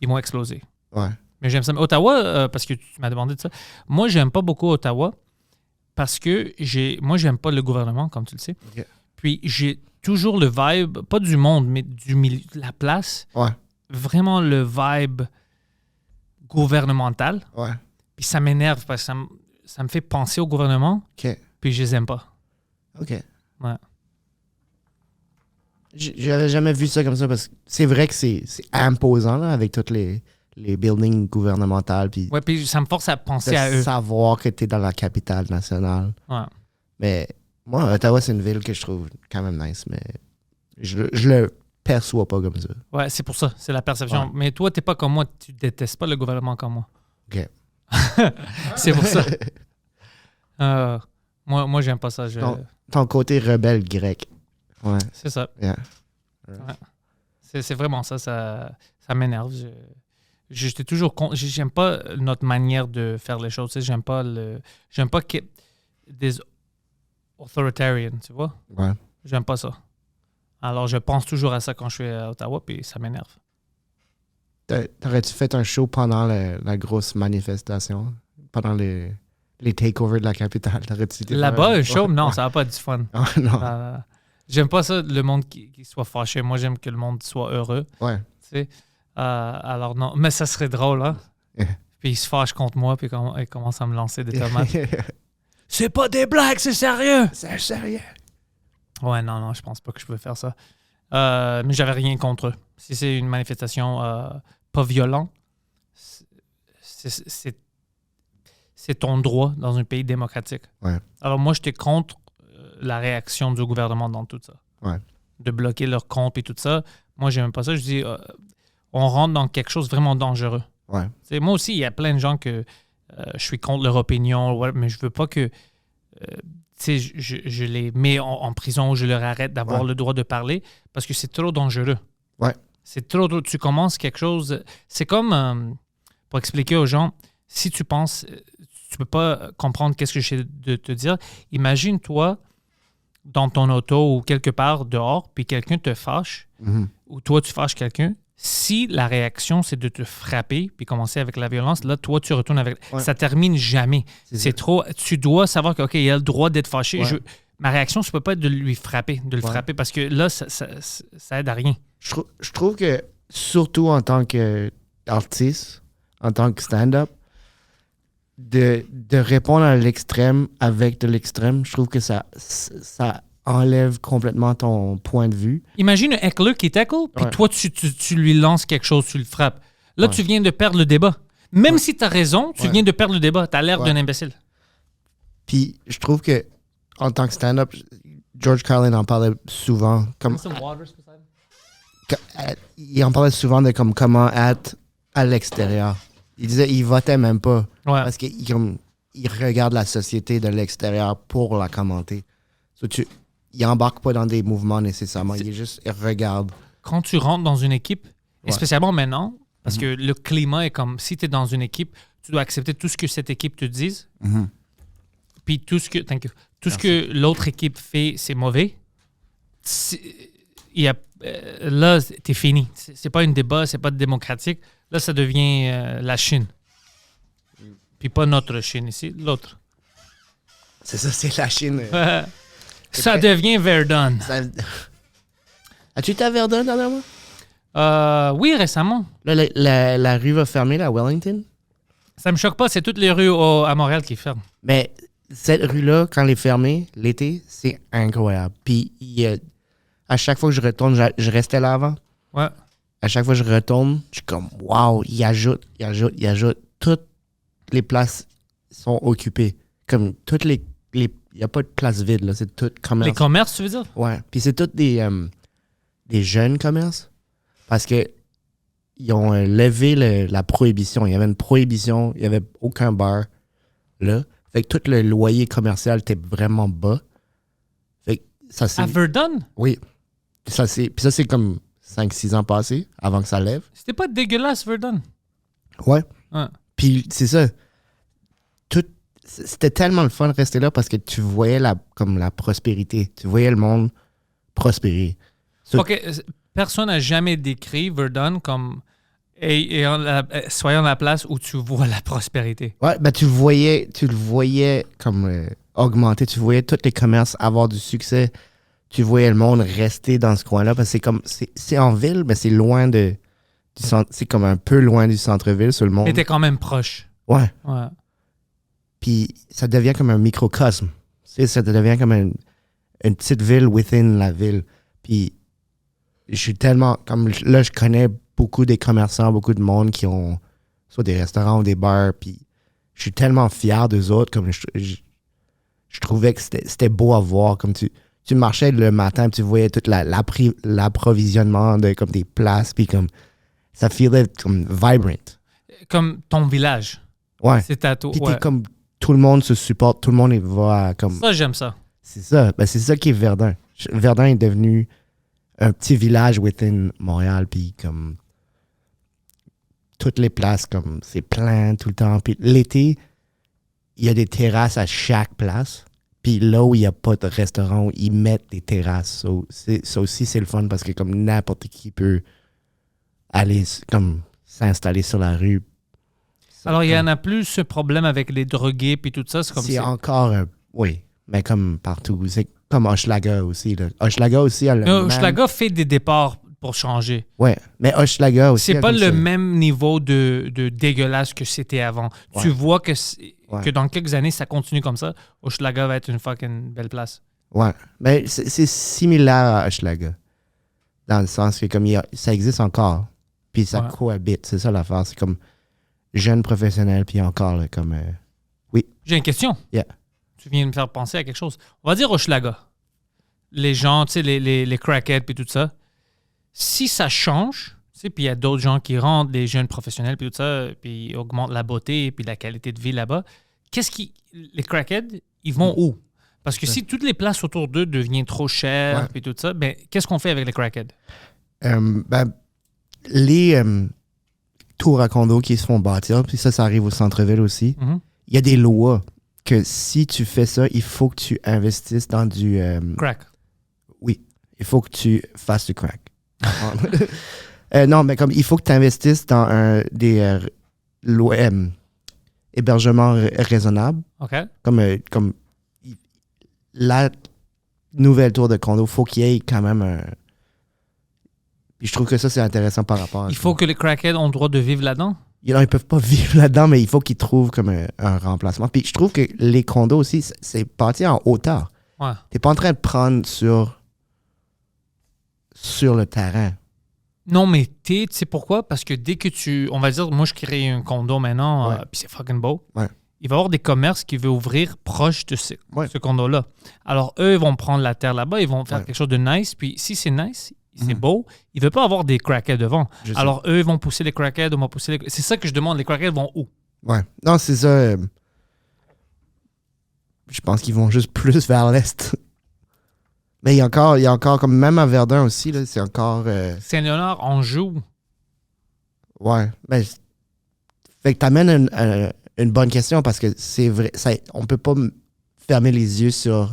B: ils vont exploser.
C: Ouais.
B: Mais j'aime ça. Mais Ottawa, parce que tu m'as demandé de ça, moi, j'aime pas beaucoup Ottawa parce que moi, j'aime pas le gouvernement, comme tu le sais.
C: Ok.
B: Puis j'ai toujours le vibe, pas du monde, mais du milieu, de la place,
C: Ouais.
B: vraiment le vibe gouvernemental.
C: Ouais.
B: Puis ça m'énerve parce que ça me fait penser au gouvernement,
C: OK.
B: puis je les aime pas.
C: OK.
B: Ouais.
C: J'avais jamais vu ça comme ça parce que c'est vrai que c'est imposant là, avec toutes les buildings gouvernementales. Puis
B: Ouais, puis ça me force à penser
C: de
B: à eux.
C: savoir que tu es dans la capitale nationale.
B: Ouais.
C: Mais moi, Ottawa, c'est une ville que je trouve quand même nice, mais je le perçois pas comme ça.
B: Ouais, c'est pour ça, c'est la perception.
C: Ouais.
B: Mais toi, t'es pas comme moi, tu détestes pas le gouvernement comme moi.
C: OK.
B: C'est pour ça. Moi, j'aime pas ça.
C: Ton côté rebelle grec. Ouais.
B: C'est ça.
C: Yeah.
B: C'est vraiment ça. Ça m'énerve. J'étais toujours j'aime pas notre manière de faire les choses. Tu sais, j'aime pas des authoritarians, tu vois.
C: Ouais.
B: J'aime pas ça. Alors, je pense toujours à ça quand je suis à Ottawa, puis ça m'énerve.
C: T'aurais-tu fait un show pendant la grosse manifestation? Pendant les takeovers de la capitale? T'aurais-tu été
B: Là-bas,
C: faire
B: le show, non,
C: Ouais.
B: ça va pas être du fun.
C: Ah, non.
B: J'aime pas ça, le monde qui soit fâché. Moi, j'aime que le monde soit heureux.
C: Ouais.
B: Tu sais. Alors, non. Mais ça serait drôle, hein? Puis il se fâche contre moi, puis il commence à me lancer des tomates. C'est pas des blagues, c'est sérieux!
C: C'est sérieux.
B: Ouais, non, je pense pas que je peux faire ça. Mais j'avais rien contre eux. Si c'est une manifestation pas violente, c'est ton droit dans un pays démocratique.
C: Ouais.
B: Alors moi, j'étais contre la réaction du gouvernement dans tout ça.
C: Ouais.
B: De bloquer leur compte et tout ça. Moi, j'aime pas ça. Je dis, on rentre dans quelque chose de vraiment dangereux.
C: Ouais.
B: T'sais, moi aussi, il y a plein de gens que je suis contre leur opinion, mais je veux pas que je les mets en prison ou je leur arrête d'avoir le droit de parler parce que c'est trop dangereux.
C: Ouais.
B: C'est trop. Tu commences quelque chose. C'est comme, pour expliquer aux gens, si tu penses, tu peux pas comprendre qu'est-ce que j'essaie de te dire. Imagine-toi dans ton auto ou quelque part dehors, puis quelqu'un te fâche, ou toi tu fâches quelqu'un. Si la réaction, c'est de te frapper puis commencer avec la violence, là, toi, tu retournes avec...
C: Ouais.
B: Ça termine jamais. C'est trop... Tu dois savoir qu'il a le droit d'être fâché.
C: Ouais.
B: Ma réaction, ça peut pas être de lui frapper, de le frapper, parce que là, ça aide à rien.
C: Je trouve que, surtout en tant qu'artiste, en tant que stand-up, de répondre à l'extrême avec de l'extrême, je trouve que ça enlève complètement ton point de vue.
B: Imagine un heckler qui tackle, puis
C: Ouais.
B: toi, tu lui lances quelque chose, tu le frappes. Là,
C: Ouais.
B: tu viens de perdre le débat. Même si tu as raison, tu viens de perdre le débat. Tu as l'air
C: Ouais.
B: d'un imbécile.
C: Puis je trouve que, en tant que stand-up, George Carlin en parlait souvent. Il en parlait souvent de comment être à l'extérieur. Il disait qu'il votait même pas.
B: Ouais.
C: Parce qu'il regarde la société de l'extérieur pour la commenter. Il embarque pas dans des mouvements nécessairement. Il regarde.
B: Quand tu rentres dans une équipe, et spécialement maintenant, parce que le climat est comme, si tu es dans une équipe, tu dois accepter tout ce que cette équipe te dise. Puis tout ce que l'autre équipe fait, c'est mauvais. Là, t'es fini. C'est pas un débat, c'est pas démocratique. Là, ça devient la Chine. Puis pas notre Chine ici, l'autre.
C: C'est ça, c'est la Chine.
B: Ça devient Verdun.
C: As-tu été à Verdun dernièrement?
B: Oui, récemment.
C: Là, la rue va fermer, là, à Wellington.
B: Ça me choque pas, c'est toutes les rues à Montréal qui ferment.
C: Mais cette rue-là, quand elle est fermée, l'été, c'est incroyable. Puis à chaque fois que je retourne, je restais là avant.
B: Ouais.
C: À chaque fois que je retourne, je suis comme, wow, il ajoute. Toutes les places sont occupées. Comme toutes les il n'y a pas de place vide, là. C'est tout commerce.
B: Les commerces, tu veux dire?
C: Ouais. Puis c'est tous des jeunes commerces. Parce que ils ont levé la prohibition. Il y avait une prohibition. Il n'y avait aucun bar là. Fait que tout le loyer commercial était vraiment bas. Fait que ça c'est...
B: À Verdun?
C: Oui. Puis ça c'est comme 5-6 ans passés avant que ça lève.
B: C'était pas dégueulasse, Verdun.
C: Ouais.
B: Ouais.
C: Puis c'est ça. C'était tellement le fun de rester là parce que tu voyais la prospérité. Tu voyais le monde prospérer.
B: OK. Personne n'a jamais décrit Verdun comme soyons la place où tu vois la prospérité.
C: Ouais, ben tu le voyais comme augmenter. Tu voyais tous les commerces avoir du succès. Tu voyais le monde rester dans ce coin-là parce que c'est en ville, mais c'est loin du centre. C'est comme un peu loin du centre-ville sur le monde.
B: Mais t'es quand même proche.
C: Ouais.
B: Ouais.
C: Puis ça devient comme un microcosme. Tu sais, ça devient comme une petite ville within la ville. Puis je suis tellement... Comme là, je connais beaucoup des commerçants, beaucoup de monde qui ont soit des restaurants ou des bars. Puis je suis tellement fier d'eux autres. Comme je trouvais que c'était beau à voir. Comme tu marchais le matin, puis tu voyais tout l'approvisionnement de comme des places. Puis comme ça feelait comme vibrant.
B: Comme ton village.
C: Ouais.
B: C'est à toi.
C: Puis
B: Ouais.
C: t'es comme... Tout le monde se supporte, tout le monde va à, comme...
B: Ça, j'aime ça.
C: C'est ça. Ben, c'est ça qui est Verdun. Verdun est devenu un petit village within Montréal, puis comme toutes les places, comme c'est plein tout le temps. Puis l'été, il y a des terrasses à chaque place. Puis là où il n'y a pas de restaurant, ils mettent des terrasses. Ça aussi, c'est le fun parce que comme n'importe qui peut aller comme s'installer sur la rue.
B: Alors, il y en a plus ce problème avec les drogués puis tout ça. C'est comme
C: C'est encore oui, mais comme partout. C'est Comme Hochelaga aussi. Là. Hochelaga aussi a le même...
B: Hochelaga fait des départs pour changer.
C: Ouais, mais Hochelaga aussi...
B: C'est
C: a
B: pas
C: comme
B: le
C: ça.
B: même niveau de dégueulasse que c'était avant.
C: Ouais.
B: Tu vois que,
C: Ouais.
B: que dans quelques années, ça continue comme ça. Hochelaga va être une fucking belle place.
C: Ouais, mais c'est similaire à Hochelaga. Dans le sens que comme ça existe encore. Puis ça
B: Ouais.
C: cohabite. C'est ça l'affaire. C'est comme jeune professionnel, puis encore là, comme...
B: J'ai une question.
C: Yeah.
B: Tu viens de me faire penser à quelque chose. On va dire Hochelaga. Les gens, tu sais, les crackheads puis tout ça. Si ça change, tu sais, puis il y a d'autres gens qui rentrent, des jeunes professionnels puis tout ça, puis ils augmentent la beauté puis la qualité de vie là-bas, les crackheads, ils vont où? Parce que si toutes les places autour d'eux deviennent trop chères
C: Ouais.
B: puis tout ça, ben qu'est-ce qu'on fait avec les crackheads?
C: Les tours à condos qui se font bâtir, puis ça arrive au centre-ville aussi.
B: Mhm.
C: Il y a des lois que si tu fais ça, il faut que tu investisses dans du...
B: Crack.
C: oui, il faut que tu fasses du crack. Non, mais comme il faut que tu investisses dans des hébergements raisonnables.
B: OK?
C: Comme la nouvelle tour de condo, faut qu'il y ait quand même un... Puis je trouve que ça, c'est intéressant par rapport à
B: Il
C: ça.
B: faut que les crackheads ont le droit de vivre là-dedans?
C: Ils peuvent pas vivre là-dedans, mais il faut qu'ils trouvent comme un remplacement. Puis je trouve que les condos aussi, c'est parti en hauteur.
B: Ouais.
C: T'es pas en train de prendre sur le terrain.
B: Non, mais tu sais pourquoi? Parce que dès que on va dire, moi, je crée un condo maintenant,
C: Ouais.
B: puis c'est fucking beau.
C: Ouais.
B: Il va y avoir des commerces qui veulent ouvrir proche de ce
C: Ouais.
B: condo-là. Alors, eux, ils vont prendre la terre là-bas, ils vont faire
C: Ouais.
B: quelque chose de nice. Puis, si c'est nice, c'est
C: Mhm.
B: beau, il ne veut pas avoir des crackheads devant.
C: Je sais.
B: Alors, eux, ils vont pousser les crackheads, on va pousser les... C'est ça que je demande, les crackheads vont où?
C: Ouais. Non, c'est ça. Je pense qu'ils vont juste plus vers l'est. Mais il y a encore comme même à Verdun aussi, là, c'est encore...
B: Saint-Léonard, on joue.
C: ouais. Mais, fait que t'amènes une bonne question parce que c'est vrai, on peut pas fermer les yeux sur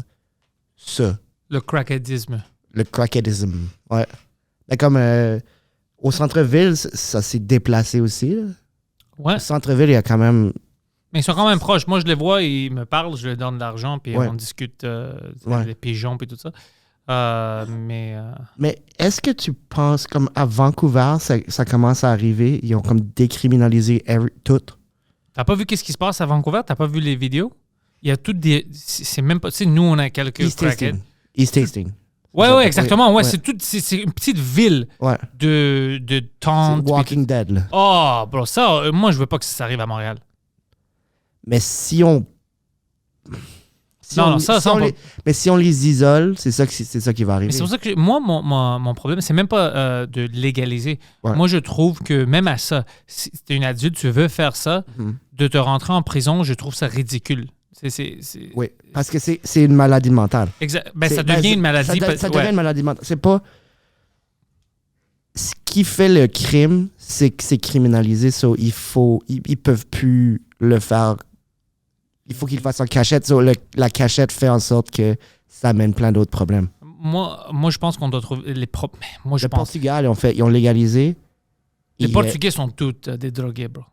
C: ça,
B: Le crackheadisme.
C: le crackheadism. Ouais. Mais comme au centre-ville, ça s'est déplacé aussi. Là.
B: Ouais.
C: Au centre-ville, il y a quand même...
B: Mais ils sont quand même proches. Moi, je les vois, ils me parlent, je leur donne de l'argent, puis
C: Ouais.
B: on discute
C: Ouais.
B: des pigeons, puis tout ça. Mais
C: Mais est-ce que tu penses, comme à Vancouver, ça commence à arriver, ils ont comme décriminalisé tout?
B: t'as pas vu qu'est-ce qui se passe à Vancouver? T'as pas vu les vidéos? Il y a toutes des... C'est même pas... Tu sais, nous, on a quelques
C: East
B: crackheads.
C: Hastings. East Hastings.
B: Ouais, exactement. Ouais,
C: Ouais.
B: c'est une petite ville
C: Ouais.
B: de
C: C'est
B: tentes.
C: Walking Dead, là.
B: Oh, bro, ça, moi, je veux pas que ça arrive à Montréal.
C: Mais si on...
B: Non, ça, on
C: mais si on les isole, c'est ça qui va arriver.
B: Mais c'est pour ça que moi, mon problème, c'est même pas de légaliser.
C: Ouais.
B: Moi, je trouve que même à ça, si t'es une adulte, tu veux faire ça,
C: Mhm.
B: de te rentrer en prison, je trouve ça ridicule. C'est...
C: Oui, parce que c'est une maladie mentale.
B: Ben,
C: C'est-
B: ça devient une maladie.
C: Ça devient une maladie mentale. C'est pas... Ce qui fait le crime, c'est que c'est criminalisé. So ils peuvent plus le faire. Il faut qu'ils le fassent en cachette. So la cachette fait en sorte que ça amène plein d'autres problèmes.
B: Moi, je pense qu'on doit trouver les propres... Moi, je
C: Le
B: pense...
C: Portugal, ils ont légalisé.
B: Les
C: Et,
B: Portugais sont tous des drogués, bro.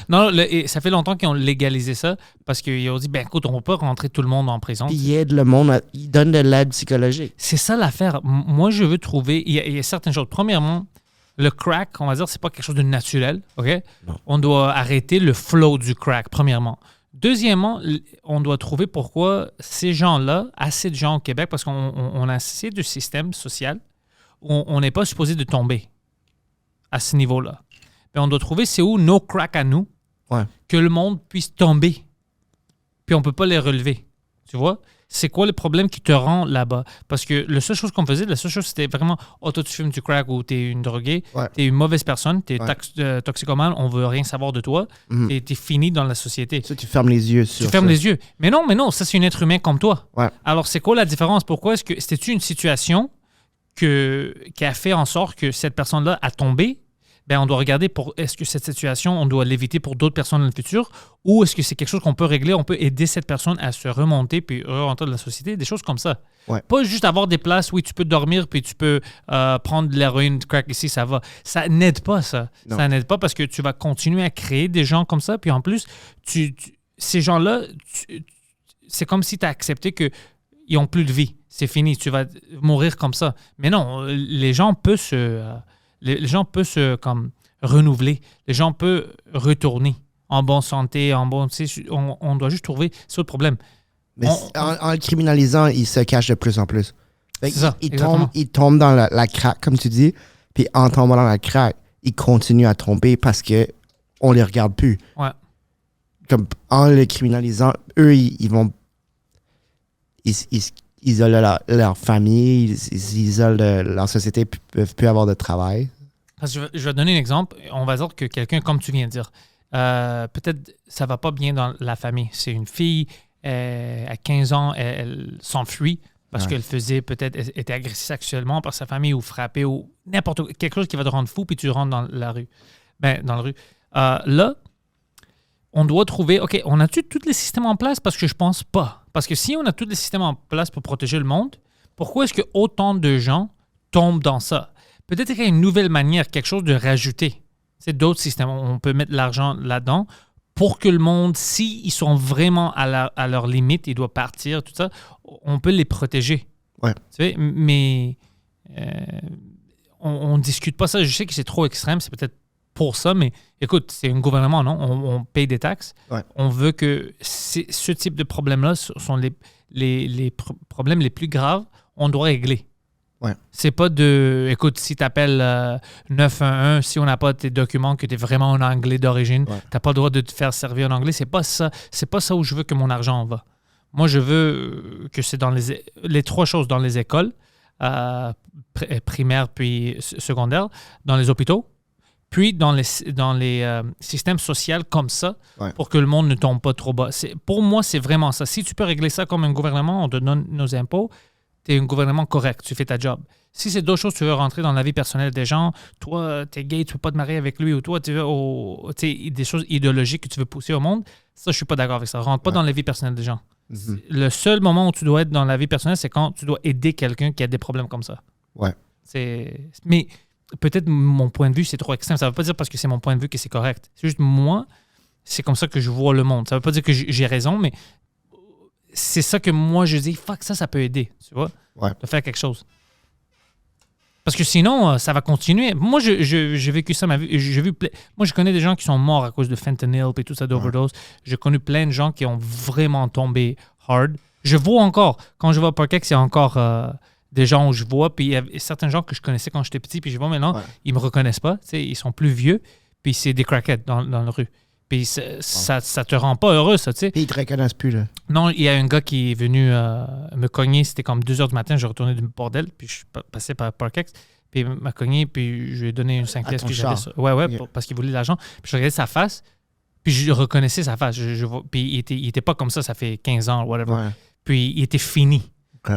B: Non, et ça fait longtemps qu'ils ont légalisé ça parce qu'ils ont dit, ben écoute, on va pas rentrer tout le monde en prison.
C: puis ils aident le monde, ils donnent de l'aide psychologique.
B: C'est ça l'affaire. Moi, je veux trouver... Il y a certaines choses. Premièrement, le crack, on va dire, c'est pas quelque chose de naturel, OK?
C: Non.
B: On doit arrêter le flow du crack, premièrement. Deuxièmement, on doit trouver pourquoi ces gens-là, assez de gens au Québec, parce qu'on a assez de système social où on n'est pas supposé de tomber à ce niveau-là. Mais on doit trouver c'est où nos cracks à nous,
C: Ouais.
B: que le monde puisse tomber. Puis on peut pas les relever. Tu vois? C'est quoi le problème qui te rend là-bas? Parce que la seule chose qu'on faisait, c'était vraiment « Oh, toi, tu fumes du crack ou t'es une droguée,
C: Ouais.
B: t'es une mauvaise personne, t'es
C: Ouais.
B: toxicomane, on veut rien savoir de toi,
C: Mhm.
B: et t'es fini dans la société. »
C: Ça, tu fermes les yeux sur
B: Tu fermes
C: ça.
B: les yeux. Mais non, ça, c'est un être humain comme toi.
C: Ouais.
B: Alors, c'est quoi la différence? Pourquoi est-ce que... C'était-tu une situation qui a fait en sorte que cette personne-là a tombé? Ben, on doit regarder pour est-ce que cette situation, on doit l'éviter pour d'autres personnes dans le futur ou est-ce que c'est quelque chose qu'on peut régler, on peut aider cette personne à se remonter puis rentrer dans la société, des choses comme ça.
C: Ouais.
B: Pas juste avoir des places où tu peux dormir puis tu peux prendre de l'héroïne, du crack ici, ça va. Ça n'aide pas, ça.
C: Non.
B: Ça n'aide pas parce que tu vas continuer à créer des gens comme ça puis en plus, ces gens-là, c'est comme si tu as accepté que ils n'ont plus de vie. C'est fini, tu vas mourir comme ça. Mais non, les gens peuvent les gens peuvent se comme, renouveler. Les gens peuvent retourner en bonne santé, en bonne... On doit juste trouver... C'est le problème.
C: Mais en le criminalisant, il se cache de plus en plus. Fait
B: C'est ça,
C: il tombe dans la craque, comme tu dis, puis en tombant dans la craque, il continue à tomber parce que on les regarde plus.
B: Ouais.
C: Comme en le criminalisant, eux, ils vont... Ils isolent leur famille, ils isolent leur société, puis peuvent plus avoir de travail.
B: Parce que je vais donner un exemple. On va dire que quelqu'un, comme tu viens de dire, peut-être ça va pas bien dans la famille. C'est une fille, à 15 ans, elle s'enfuit parce qu'elle faisait peut-être était agressée sexuellement par sa famille ou frappée ou n'importe quoi, quelque chose qui va te rendre fou, puis tu rentres dans la rue. Dans la rue. Là, on doit trouver, OK, on a-tu tous les systèmes en place? Parce que je pense pas. Parce que si on a tous les systèmes en place pour protéger le monde, pourquoi est-ce que autant de gens tombent dans ça? Peut-être qu'il y a une nouvelle manière, quelque chose de rajouter. C'est d'autres systèmes. On peut mettre l'argent là-dedans pour que le monde, s'ils sont vraiment à leur limite, ils doivent partir, tout ça, on peut les protéger.
C: Ouais.
B: Tu sais, mais on ne discute pas ça. Je sais que c'est trop extrême, c'est peut-être pour ça, mais écoute, c'est un gouvernement, non? On paye des taxes.
C: Ouais.
B: On veut que ce type de problèmes-là sont les problèmes les plus graves, on doit régler.
C: Ouais.
B: C'est pas de... Écoute, si tu appelles 911, si on n'a pas tes documents, que tu es vraiment en anglais d'origine, tu n'as pas le droit de te faire servir en anglais. C'est pas ça où je veux que mon argent va. Moi, je veux que c'est dans les trois choses, dans les écoles, primaires puis secondaires, dans les hôpitaux, puis dans les systèmes sociaux comme ça, pour que le monde ne tombe pas trop bas. Pour moi, c'est vraiment ça. Si tu peux régler ça comme un gouvernement, on te donne nos impôts, tu es un gouvernement correct, tu fais ta job. Si c'est d'autres choses, tu veux rentrer dans la vie personnelle des gens, toi, tu es gay, tu ne peux pas te marier avec lui, ou toi, tu veux des choses idéologiques que tu veux pousser au monde, ça, je ne suis pas d'accord avec ça. Rentre pas dans la vie personnelle des gens. Mm-hmm. Le seul moment où tu dois être dans la vie personnelle, c'est quand tu dois aider quelqu'un qui a des problèmes comme ça.
C: Ouais.
B: Mais peut-être mon point de vue, c'est trop extrême. Ça ne veut pas dire parce que c'est mon point de vue que c'est correct. C'est juste moi, c'est comme ça que je vois le monde. Ça ne veut pas dire que j'ai raison, mais c'est ça que moi, je dis, fuck, ça peut aider, tu vois, de faire quelque chose. Parce que sinon, ça va continuer. Moi, j'ai vécu ça, ma vie. Moi, je connais des gens qui sont morts à cause de fentanyl et tout ça, d'overdose. J'ai connu plein de gens qui ont vraiment tombé hard. Je vois encore, quand je vais à Parkex, il y a encore des gens où je vois, puis il y a certains gens que je connaissais quand j'étais petit, puis je vois maintenant, ils me reconnaissent pas, tu sais, ils sont plus vieux, puis c'est des crackheads dans la rue. Puis ça te rend pas heureux, ça, tu sais.
C: Puis ils te reconnaissent plus, là.
B: Non, il y a un gars qui est venu me cogner, c'était comme 2h du matin, je retournais du bordel, puis je suis passé par Parkex, puis il m'a cogné, puis je lui ai donné une 5 pièces que j'avais. Parce qu'il voulait de l'argent. Puis je regardais sa face, puis je reconnaissais sa face. Puis il était pas comme ça fait 15 ans, whatever.
C: Ouais.
B: Puis il était fini,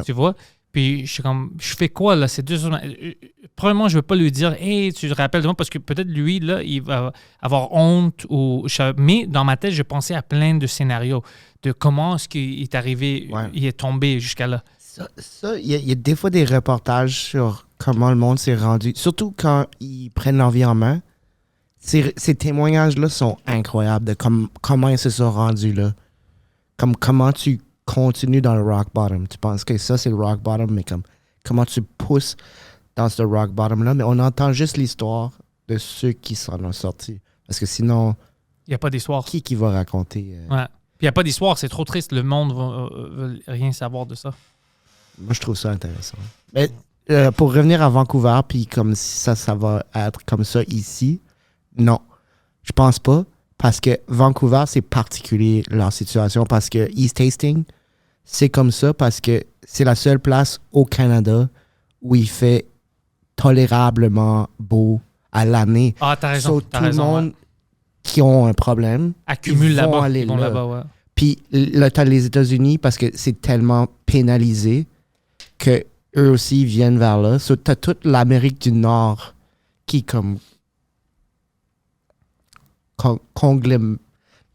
B: tu vois. Puis je fais quoi, là, ces 2 heures? Probablement, je ne vais pas lui dire, hey, tu te rappelles de moi, parce que peut-être lui, là, il va avoir honte. Mais dans ma tête, je pensais à plein de scénarios de comment est-ce qu'il est arrivé, il est tombé jusqu'à là.
C: Ça, il y a des fois des reportages sur comment le monde s'est rendu, surtout quand ils prennent leur vie en main. Ces témoignages-là sont incroyables de comment ils se sont rendus là. Comment tu continues dans le rock bottom. Tu penses que ça, c'est le rock bottom, mais comment tu pousses dans ce rock bottom-là. Mais on entend juste l'histoire de ceux qui s'en ont sortis. Parce que sinon,
B: il n'y a pas d'histoire.
C: Qui va raconter?
B: Ouais. Puis il n'y a pas d'histoire, c'est trop triste. Le monde ne veut rien savoir de ça.
C: Moi, je trouve ça intéressant. Mais pour revenir à Vancouver, puis comme si ça va être comme ça ici, non. Je pense pas. Parce que Vancouver, c'est particulier leur situation. Parce que East Hastings, c'est comme ça parce que c'est la seule place au Canada où il fait tolérablement beau à l'année.
B: Ah, t'as raison.
C: Tout le monde qui ont un problème
B: accumule là-bas.
C: Aller
B: ils vont là-bas, ouais.
C: Puis là, t'as les États-Unis parce que c'est tellement pénalisé que eux aussi viennent vers là. T'as toute l'Amérique du Nord qui comme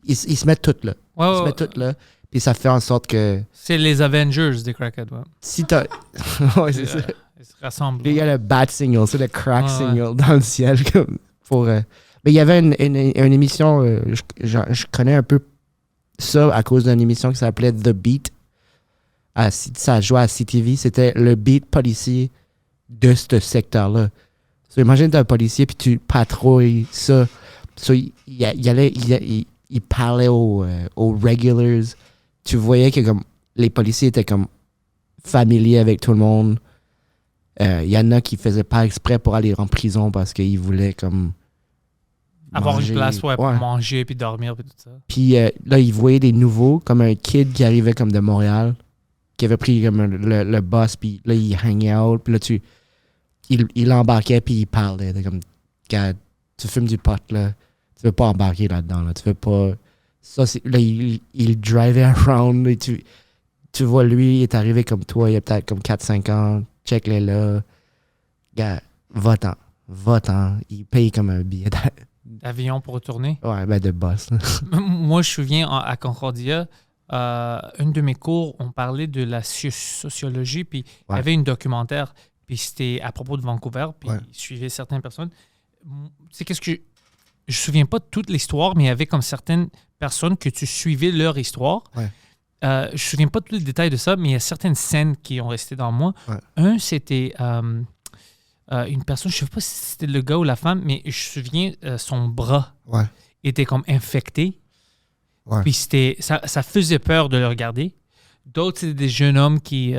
C: ils se mettent toutes là. Ils se mettent toutes là. Puis ça fait en sorte que...
B: C'est les Avengers des crackheads, ouais.
C: Si t'as... ouais, c'est ça.
B: Ils se rassemblent.
C: Puis il y a le bat signal, c'est le crack signal dans le ciel. Mais il y avait une émission, je connais un peu ça à cause d'une émission qui s'appelait The Beat. ça jouait à CTV, c'était le beat policier de ce secteur-là. So, imagine t'es un policier puis tu patrouilles ça. So, il parlait aux regulars. Tu voyais que comme les policiers étaient comme familiers avec tout le monde. Il y en a qui faisaient pas exprès pour aller en prison parce qu'ils voulaient comme
B: Avoir
C: manger.
B: une place pour
C: Ouais.
B: manger puis dormir puis tout ça.
C: Puis là, ils voyaient des nouveaux, comme un kid qui arrivait comme de Montréal, qui avait pris comme le bus, puis là, il hang out, puis là, il embarquait, puis il parlait. T'es comme, gars, tu fumes du pot, là, tu veux pas embarquer là-dedans, là, tu veux pas... Ça, là, il drivait around, et tu vois, lui, il est arrivé comme toi, il a peut-être comme 4-5 ans, check-les là, gars, va-t'en, il paye comme un billet
B: D'avion pour retourner.
C: ouais, ben de boss, là.
B: Moi, je me souviens, à Concordia, une de mes cours, on parlait de la sociologie, puis il y
C: Ouais.
B: avait une documentaire, puis c'était à propos de Vancouver, puis
C: Ouais.
B: il suivait certaines personnes. Tu sais, qu'est-ce que... Je me souviens pas de toute l'histoire, mais il y avait comme certaines personnes que tu suivais leur histoire.
C: Ouais.
B: Je me souviens pas de tous les détails de ça, mais il y a certaines scènes qui ont resté dans moi.
C: Ouais.
B: Un, c'était... une personne, je ne sais pas si c'était le gars ou la femme, mais je me souviens, son bras
C: Ouais,
B: était comme infecté.
C: ouais.
B: Puis ça faisait peur de le regarder. D'autres, c'était des jeunes hommes qui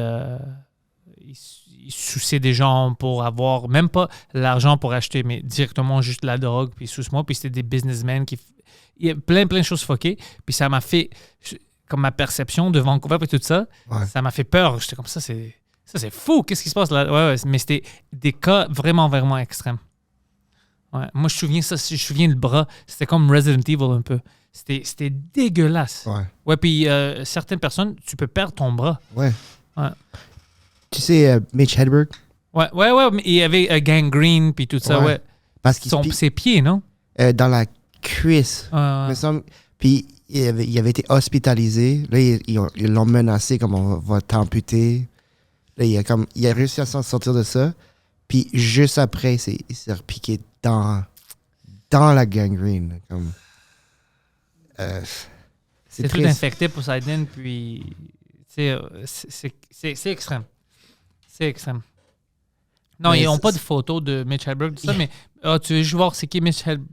B: ils suçaient des gens pour avoir, même pas l'argent pour acheter, mais directement juste la drogue, puis suce-moi. Puis c'était des businessmen qui... Il y a plein de choses fuckées. Puis ça m'a fait... Comme ma perception de Vancouver et tout ça,
C: Ouais.
B: ça m'a fait peur. J'étais comme ça, c'est fou. Qu'est-ce qui se passe là? Ouais, mais c'était des cas vraiment, vraiment extrêmes. Ouais. Moi, je me souviens le bras. C'était comme Resident Evil un peu. C'était dégueulasse.
C: Ouais.
B: Ouais, puis certaines personnes, tu peux perdre ton bras.
C: Ouais.
B: Ouais.
C: Tu sais, Mitch Hedberg,
B: Ouais, mais il y avait gangrene puis tout ça,
C: Ouais.
B: ouais.
C: parce qu'il
B: Ses pieds, non?
C: dans la cuisse.
B: Ouais.
C: me semble. Puis il avait été hospitalisé. Là, ils l'ont menacé comme on va t'amputer. Là, il a réussi à s'en sortir de ça. Puis juste après, il s'est repiqué dans la gangrene. Comme,
B: C'est tout
C: triste.
B: infecté pour Poseidon, puis c'est extrême. C'est extrême. Non,
C: Mais
B: ils n'ont
C: c'est-
B: pas de photo de Mitch Hedberg, tout ça, mais tu veux juste voir c'est qui Mitch Hedberg?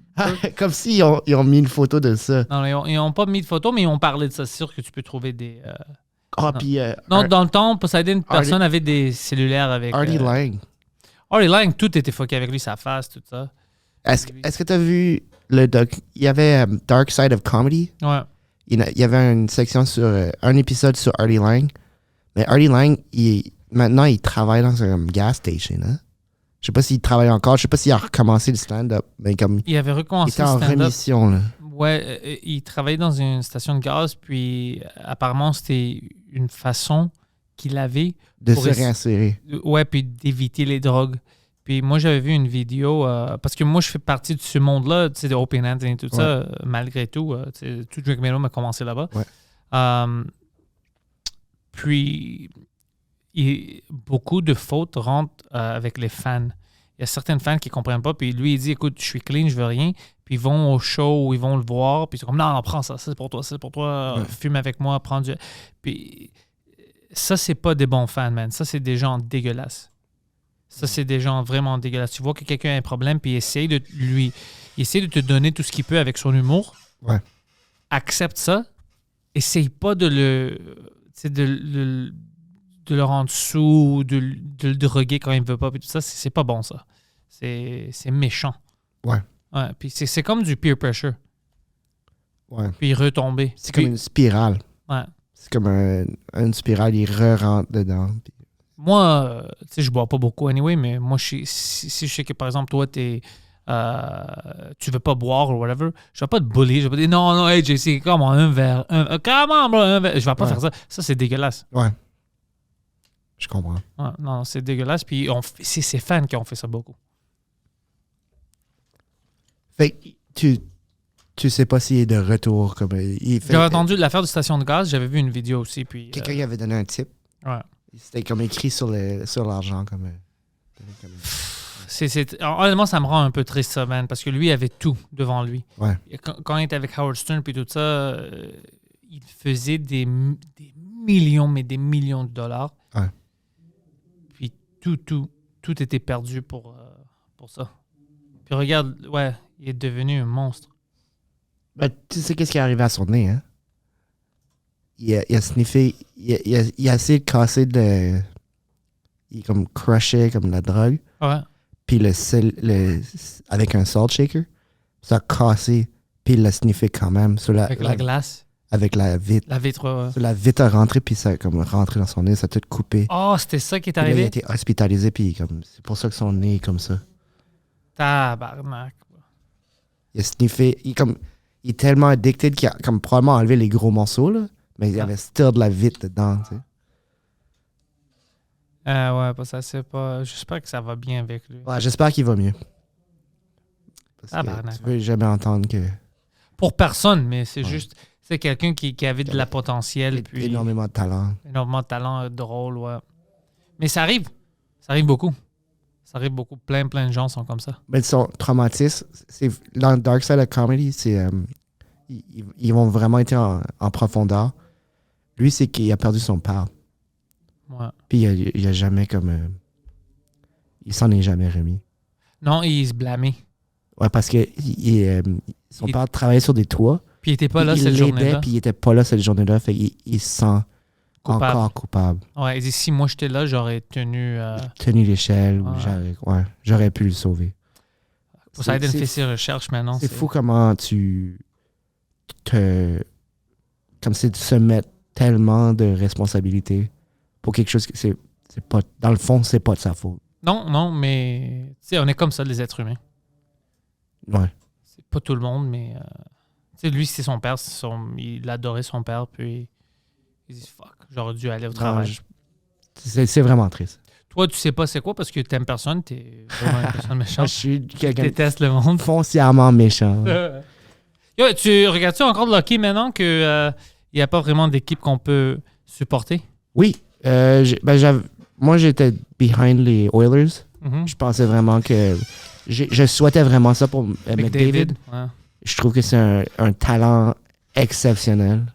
C: Comme s'ils ils ont mis une photo de ça.
B: Non, ils n'ont pas mis de photo, mais ils ont parlé de ça. C'est sûr que tu peux trouver des...
C: Ah,
B: Non.
C: puis
B: Non, dans le temps, Poseidon,
C: Artie-
B: personne n'avait des cellulaires avec...
C: Artie Lang.
B: Artie Lang, tout était fucké avec lui, sa face, tout ça.
C: Est-ce que tu as vu le doc? Il y avait Dark Side of Comedy.
B: Ouais.
C: Il y avait une section sur un épisode sur Artie Lang. Mais Artie Lang, maintenant, il travaille dans un gas station. Hein? Je sais pas s'il travaille encore. Je sais pas s'il a recommencé le stand-up. Mais comme
B: Il avait
C: il
B: recommencé
C: était
B: le
C: en
B: stand-up.
C: rémission. Là.
B: Ouais, il travaillait dans une station de gaz, puis apparemment, c'était une façon qu'il avait
C: De
B: Pour
C: se
B: essa-
C: réinsérer.
B: ouais, puis d'éviter les drogues. Puis moi, j'avais vu une vidéo, parce que moi, je fais partie de ce monde-là, tu sais, de Open Hands et tout ça, malgré tout. Tu sais, tout Drink Melon a commencé là-bas.
C: Ouais.
B: Puis, beaucoup de fautes rentrent avec les fans. Il y a certaines fans qui ne comprennent pas, puis lui, il dit, écoute, je suis clean, je veux rien. Puis ils vont au show, ou ils vont le voir, puis ils sont comme, non, prends ça, c'est pour toi,
C: Ouais.
B: fume avec moi, prends du... Puis ça, c'est pas des bons fans, man. Ça, c'est des gens dégueulasses. Ça, c'est des gens vraiment dégueulasses. Tu vois que quelqu'un a un problème, puis il essaie de te donner tout ce qu'il peut avec son humour.
C: Ouais.
B: Accepte ça. Essaye pas de le rendre sous, de le droguer quand il ne veut pas, puis tout ça. C'est pas bon, ça. C'est méchant.
C: Ouais.
B: Ouais, puis c'est comme du peer pressure.
C: Ouais.
B: Puis retomber.
C: C'est comme une spirale.
B: Ouais.
C: C'est comme une spirale, il re-rentre dedans. Puis-
B: Moi, tu sais, je bois pas beaucoup anyway, mais moi, si je sais que, par exemple, toi, tu veux pas boire ou whatever, je vais pas te bully, je vais pas dire non, hey, JC, comment un verre, comment, bro, un verre. Je vais pas
C: Ouais.
B: faire ça. Ça, c'est dégueulasse.
C: Ouais. Je comprends.
B: Ouais, non, c'est dégueulasse. Puis c'est ses fans qui ont fait ça beaucoup.
C: Fait que tu sais pas s'il est de retour. Comme, il fait,
B: J'avais entendu l'affaire de station de gaz, j'avais vu une vidéo aussi. Puis,
C: quelqu'un lui avait donné un tip.
B: ouais.
C: C'était comme écrit sur l'argent. Comme,
B: Honnêtement, ça me rend un peu triste, ça, man, parce que lui avait tout devant lui.
C: Ouais.
B: Et quand il était avec Howard Stern puis tout ça, il faisait des millions, mais des millions de dollars.
C: Ouais.
B: Puis tout était perdu pour ça. Puis regarde, ouais, il est devenu un monstre.
C: Ben, tu sais qu'est-ce qui est arrivé à son nez, hein? Il a sniffé, il a essayé de casser il comme crushait comme la drogue,
B: Ouais.
C: puis avec un salt shaker, ça a cassé, puis il l'a sniffé quand même sur
B: Avec la glace,
C: avec la vitre.
B: la vitre.
C: Sur la vitre a rentré, puis ça a comme rentré dans son nez, ça a tout coupé.
B: Oh, c'était ça qui est
C: Puis là, il a
B: arrivé?
C: été hospitalisé, puis comme c'est pour ça que son nez est comme ça.
B: Tabarnak.
C: Il a sniffé, il est tellement addicted qu'il a comme probablement enlevé les gros morceaux, là, mais il y avait still de la vitre dedans, tu sais.
B: Ouais, pas ça, c'est pas. J'espère que ça va bien avec lui.
C: Ouais, j'espère qu'il va mieux. Parce que
B: Tabarnak.
C: tu veux jamais entendre que
B: Pour personne, mais c'est
C: Ouais.
B: juste. C'est quelqu'un qui avait de la potentiel. Puis
C: énormément de talent.
B: énormément de talent, drôle, ouais. Mais ça arrive. Ça arrive beaucoup. Ça arrive beaucoup. Plein de gens sont comme ça.
C: Mais son traumatisme, c'est dans Dark Side of Comedy, c'est ils vont vraiment être en profondeur. Lui, c'est qu'il a perdu son père.
B: Ouais.
C: Puis il a jamais comme il s'en est jamais remis.
B: Non, il se blâmait.
C: Ouais, parce que son père travaillait sur des toits.
B: Puis il était pas là
C: il
B: cette
C: l'aidait,
B: journée-là.
C: puis il était pas là cette journée-là. Fait qu'il se sent
B: Coupable.
C: encore coupable.
B: Ouais, il dit si moi j'étais là, j'aurais tenu.
C: Tenu l'échelle, ou
B: Ouais.
C: j'aurais pu le sauver.
B: Poseidon
C: C'est-
B: fait ses recherches maintenant.
C: C'est fou comment comme c'est de se mettre tellement de responsabilités pour quelque chose que c'est pas, dans le fond, c'est pas de sa faute.
B: Non, mais tu sais, on est comme ça, les êtres humains.
C: Ouais.
B: C'est pas tout le monde, mais tu sais, lui, c'est son père. Il adorait son père, puis il dit fuck, j'aurais dû aller au travail.
C: C'est vraiment triste.
B: Toi, tu sais pas c'est quoi parce que t'aimes personne, t'es vraiment une personne
C: Je
B: méchante.
C: suis
B: Tu
C: quelqu'un de
B: détestes le monde.
C: foncièrement méchant.
B: Yo, tu regardes-tu encore le hockey maintenant qu'il n'y a pas vraiment d'équipe qu'on peut supporter?
C: Oui. Moi, j'étais behind les Oilers.
B: Mhm.
C: Je pensais vraiment que... Je souhaitais vraiment ça pour McDavid.
B: Ouais.
C: Je trouve que c'est un talent exceptionnel.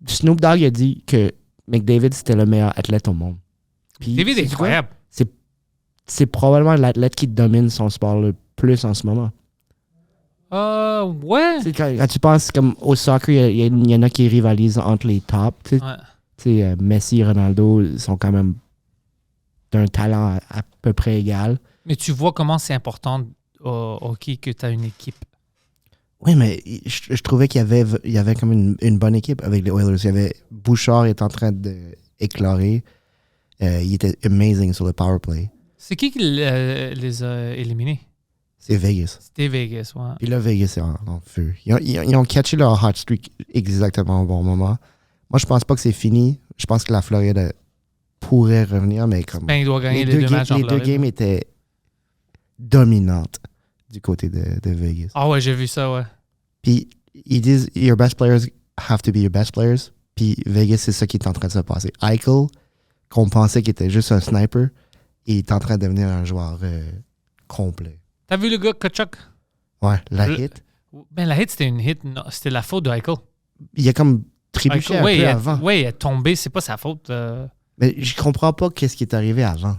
C: Snoop Dogg a dit que McDavid, c'était le meilleur athlète au monde. Puis,
B: David est
C: sais-tu quoi?
B: incroyable.
C: C'est probablement l'athlète qui domine son sport le plus en ce moment.
B: Ouais.
C: Tu sais, quand tu penses comme au soccer, il y en a qui rivalisent entre les tops. Tu sais.
B: Ouais.
C: Tu sais, Messi et Ronaldo sont quand même d'un talent à peu près égal.
B: Mais tu vois comment c'est important au hockey que tu as une équipe.
C: Oui, mais je trouvais qu'il y avait comme une bonne équipe avec les Oilers. Il y avait Bouchard est en train d'éclarer. Il était amazing sur le power play.
B: C'est qui les a éliminés?
C: C'est Vegas.
B: C'était Vegas, ouais.
C: Puis là, Vegas est en feu. Ils ont catché leur hot streak exactement au bon moment. Moi, je pense pas que c'est fini. Je pense que la Floride pourrait revenir, mais comme
B: Ben, il doit gagner les deux matchs en
C: les deux
B: Floride.
C: games étaient dominantes du côté de Vegas.
B: Ah ouais, j'ai vu ça, ouais.
C: Puis ils disent your best players have to be your best players. Puis Vegas, c'est ça qui est en train de se passer. Eichel, qu'on pensait qu'il était juste un sniper, il est en train de devenir un joueur complet.
B: T'as vu le gars Kachuk?
C: Ouais, la
B: Le-
C: hit.
B: Ben, la hit, c'était une hit. Non, c'était la faute de Eichel.
C: Il a comme trébuché un
B: Ouais,
C: peu avant.
B: Oui, il est tombé, c'est pas sa faute.
C: Mais je comprends pas qu'est-ce qui est arrivé avant.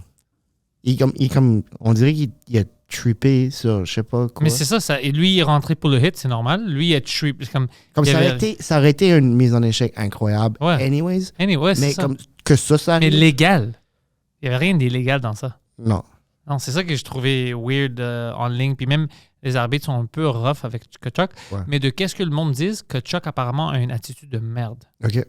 C: On dirait qu'il a trippé sur je sais pas quoi.
B: Mais c'est ça, et lui, il est rentré pour le hit, c'est normal. Lui, il a trip. Comme il
C: ça,
B: avait-
C: ça aurait été une mise en échec incroyable.
B: Ouais.
C: Anyways.
B: Anyway, c'est
C: Mais
B: ça.
C: comme que ça
B: Mais
C: arrive.
B: légal. Il n'y avait rien d'illégal dans ça.
C: Non.
B: Non, c'est ça que je trouvais weird en ligne. Puis même, les arbitres sont un peu rough avec Kachuk.
C: Ouais.
B: Mais de qu'est-ce que le monde dit, Kachuk apparemment a une attitude de merde.
C: OK.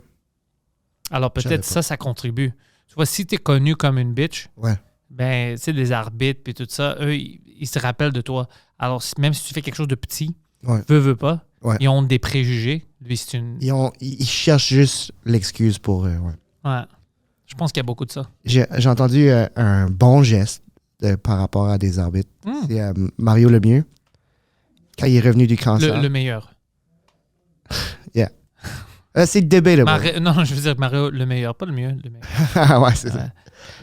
B: Alors
C: Je savais
B: peut-être
C: pas.
B: ça contribue. Tu vois, si t'es connu comme une bitch,
C: Ouais.
B: ben, tu sais, les arbitres puis tout ça, eux, ils se rappellent de toi. Alors, même si tu fais quelque chose de petit,
C: Ouais.
B: veux pas,
C: Ouais.
B: ils ont des préjugés. Lui, c'est une...
C: Ils cherchent juste l'excuse pour ouais.
B: Ouais. Je pense qu'il y a beaucoup de ça.
C: J'ai entendu un bon geste par rapport à des arbitres.
B: Hmm.
C: C'est Mario Lemieux. Quand il est revenu du cancer.
B: Le meilleur.
C: C'est debatable.
B: Non, je veux dire Mario, le meilleur, pas le mieux. Le meilleur.
C: Ouais, c'est ça.
B: Ouais.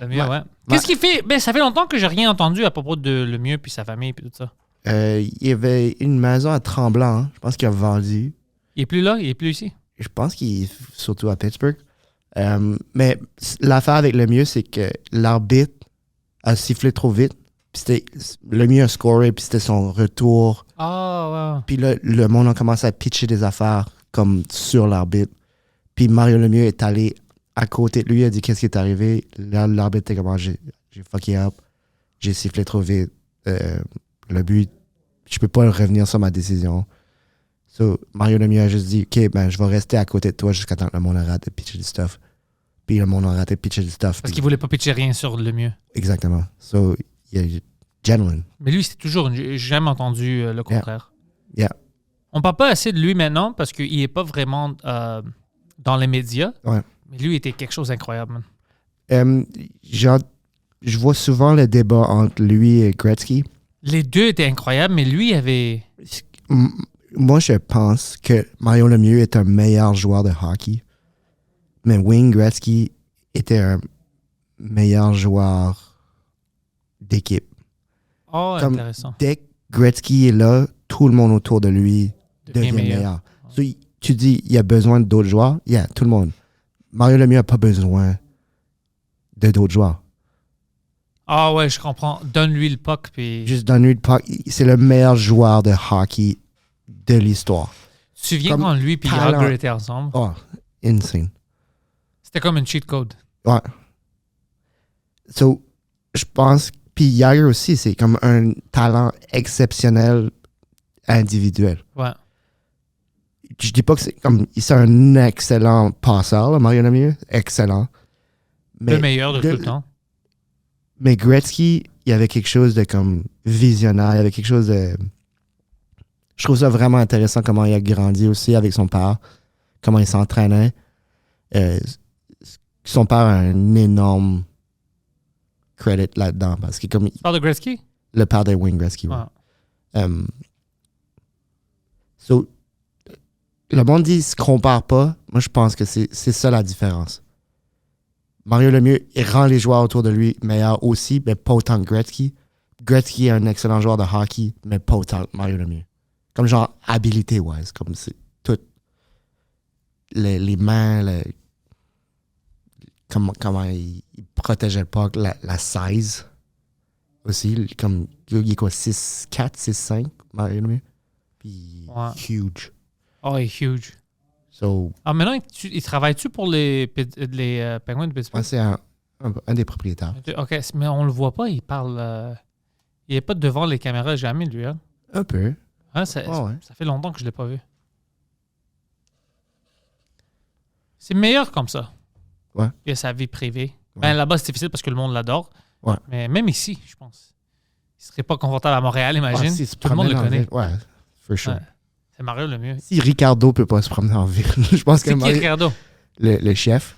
B: Le mieux, ouais. Qu'est-ce qu'il fait? Ben, ça fait longtemps que j'ai rien entendu à propos de le mieux puis sa famille puis tout ça.
C: Il y avait une maison à Tremblant. Hein. Je pense qu'il a vendu.
B: Il est plus là? Il est plus ici?
C: Je pense qu'il est surtout à Pittsburgh. Mais l'affaire avec le mieux, c'est que l'arbitre a sifflé trop vite. Puis le mieux a scoré, puis c'était son retour.
B: Ah, ouais.
C: Puis là, le monde a commencé à pitcher des affaires comme sur l'arbitre. Puis Mario Lemieux est allé à côté de lui, il a dit qu'est-ce qui est arrivé. Là, l'arbitre était comme j'ai fucké up, j'ai sifflé trop vite. Le but, je peux pas revenir sur ma décision. So, Mario Lemieux a juste dit ok, ben je vais rester à côté de toi jusqu'à temps que le monde arrête de pitcher du stuff. Puis le monde a arrêté de pitcher du stuff.
B: Parce qu'il voulait pas pitcher rien sur le mieux.
C: Exactement. So, il y a genuine.
B: Mais lui, c'est toujours. J'ai jamais entendu le contraire.
C: Yeah.
B: On parle pas assez de lui maintenant parce qu'il est pas vraiment dans les médias.
C: Ouais.
B: Mais lui, il était quelque chose d'incroyable, man.
C: Je vois souvent le débat entre lui et Gretzky.
B: Les deux étaient incroyables, mais lui avait.
C: Moi, je pense que Mario Lemieux est un meilleur joueur de hockey. Mais Wayne Gretzky était un meilleur joueur d'équipe.
B: Oh,
C: Comme
B: intéressant.
C: Dès que Gretzky est là, tout le monde autour de lui
B: Devient
C: devient
B: meilleur.
C: meilleur. So, tu dis, il y a besoin d'autres joueurs? Yeah, tout le monde. Mario Lemieux n'a pas besoin de d'autres joueurs.
B: Ah ouais, je comprends. Donne-lui le puck, puis.
C: Juste donne-lui le puck. C'est le meilleur joueur de hockey de l'histoire.
B: Tu te souviens
C: comme
B: quand lui et
C: talent.
B: Yager étaient ensemble?
C: Oh, insane.
B: C'était comme une cheat code.
C: Ouais. So, je pense. Puis Yager aussi, c'est comme un talent exceptionnel individuel.
B: Ouais.
C: Je dis pas que c'est un excellent passeur, là, Mario Lemieux. Excellent.
B: Le meilleur de tout le temps.
C: Mais Gretzky, il y avait quelque chose de comme visionnaire. Il y avait quelque chose de. Je trouve ça vraiment intéressant comment il a grandi aussi avec son père. Comment il s'entraînait. Son père a un énorme credit là-dedans. Parce que comme
B: Tu parles de Gretzky?
C: le père de Wayne Gretzky. Ouais.
B: Ouais.
C: So, le monde dit se compare pas. Moi, je pense que c'est ça la différence. Mario Lemieux, il rend les joueurs autour de lui meilleurs aussi, mais pas autant que Gretzky. Gretzky est un excellent joueur de hockey, mais pas autant que Mario Lemieux. Comme genre, habilité-wise, comme c'est tout. Les mains, comment il protégeait le puck, la size aussi. Comme, il est quoi, 6'4", 6'5", Mario Lemieux? Puis,
B: Ouais.
C: huge.
B: Oh, il est huge.
C: So,
B: Ah, maintenant, il travaille-tu pour les Penguins de Pittsburgh?
C: moi, c'est un des propriétaires.
B: OK, mais on le voit pas, il parle. Il est pas devant les caméras jamais, lui. Hein?
C: Un peu.
B: Hein, ça
C: Ouais.
B: fait longtemps que je l'ai pas vu. C'est meilleur comme ça.
C: Ouais.
B: Il a sa vie privée.
C: Ouais.
B: Ben, là-bas, c'est difficile parce que le monde l'adore.
C: Ouais.
B: Mais même ici, je pense. Il serait pas confortable à Montréal, imagine.
C: Ah, s'il se
B: Tout le monde le
C: promenait en
B: connaît.
C: ville, ouais, for sure.
B: Ouais. C'est Mario le mieux.
C: Si Ricardo peut pas se promener en ville, je pense que
B: C'est qui, Ricardo?
C: le chef.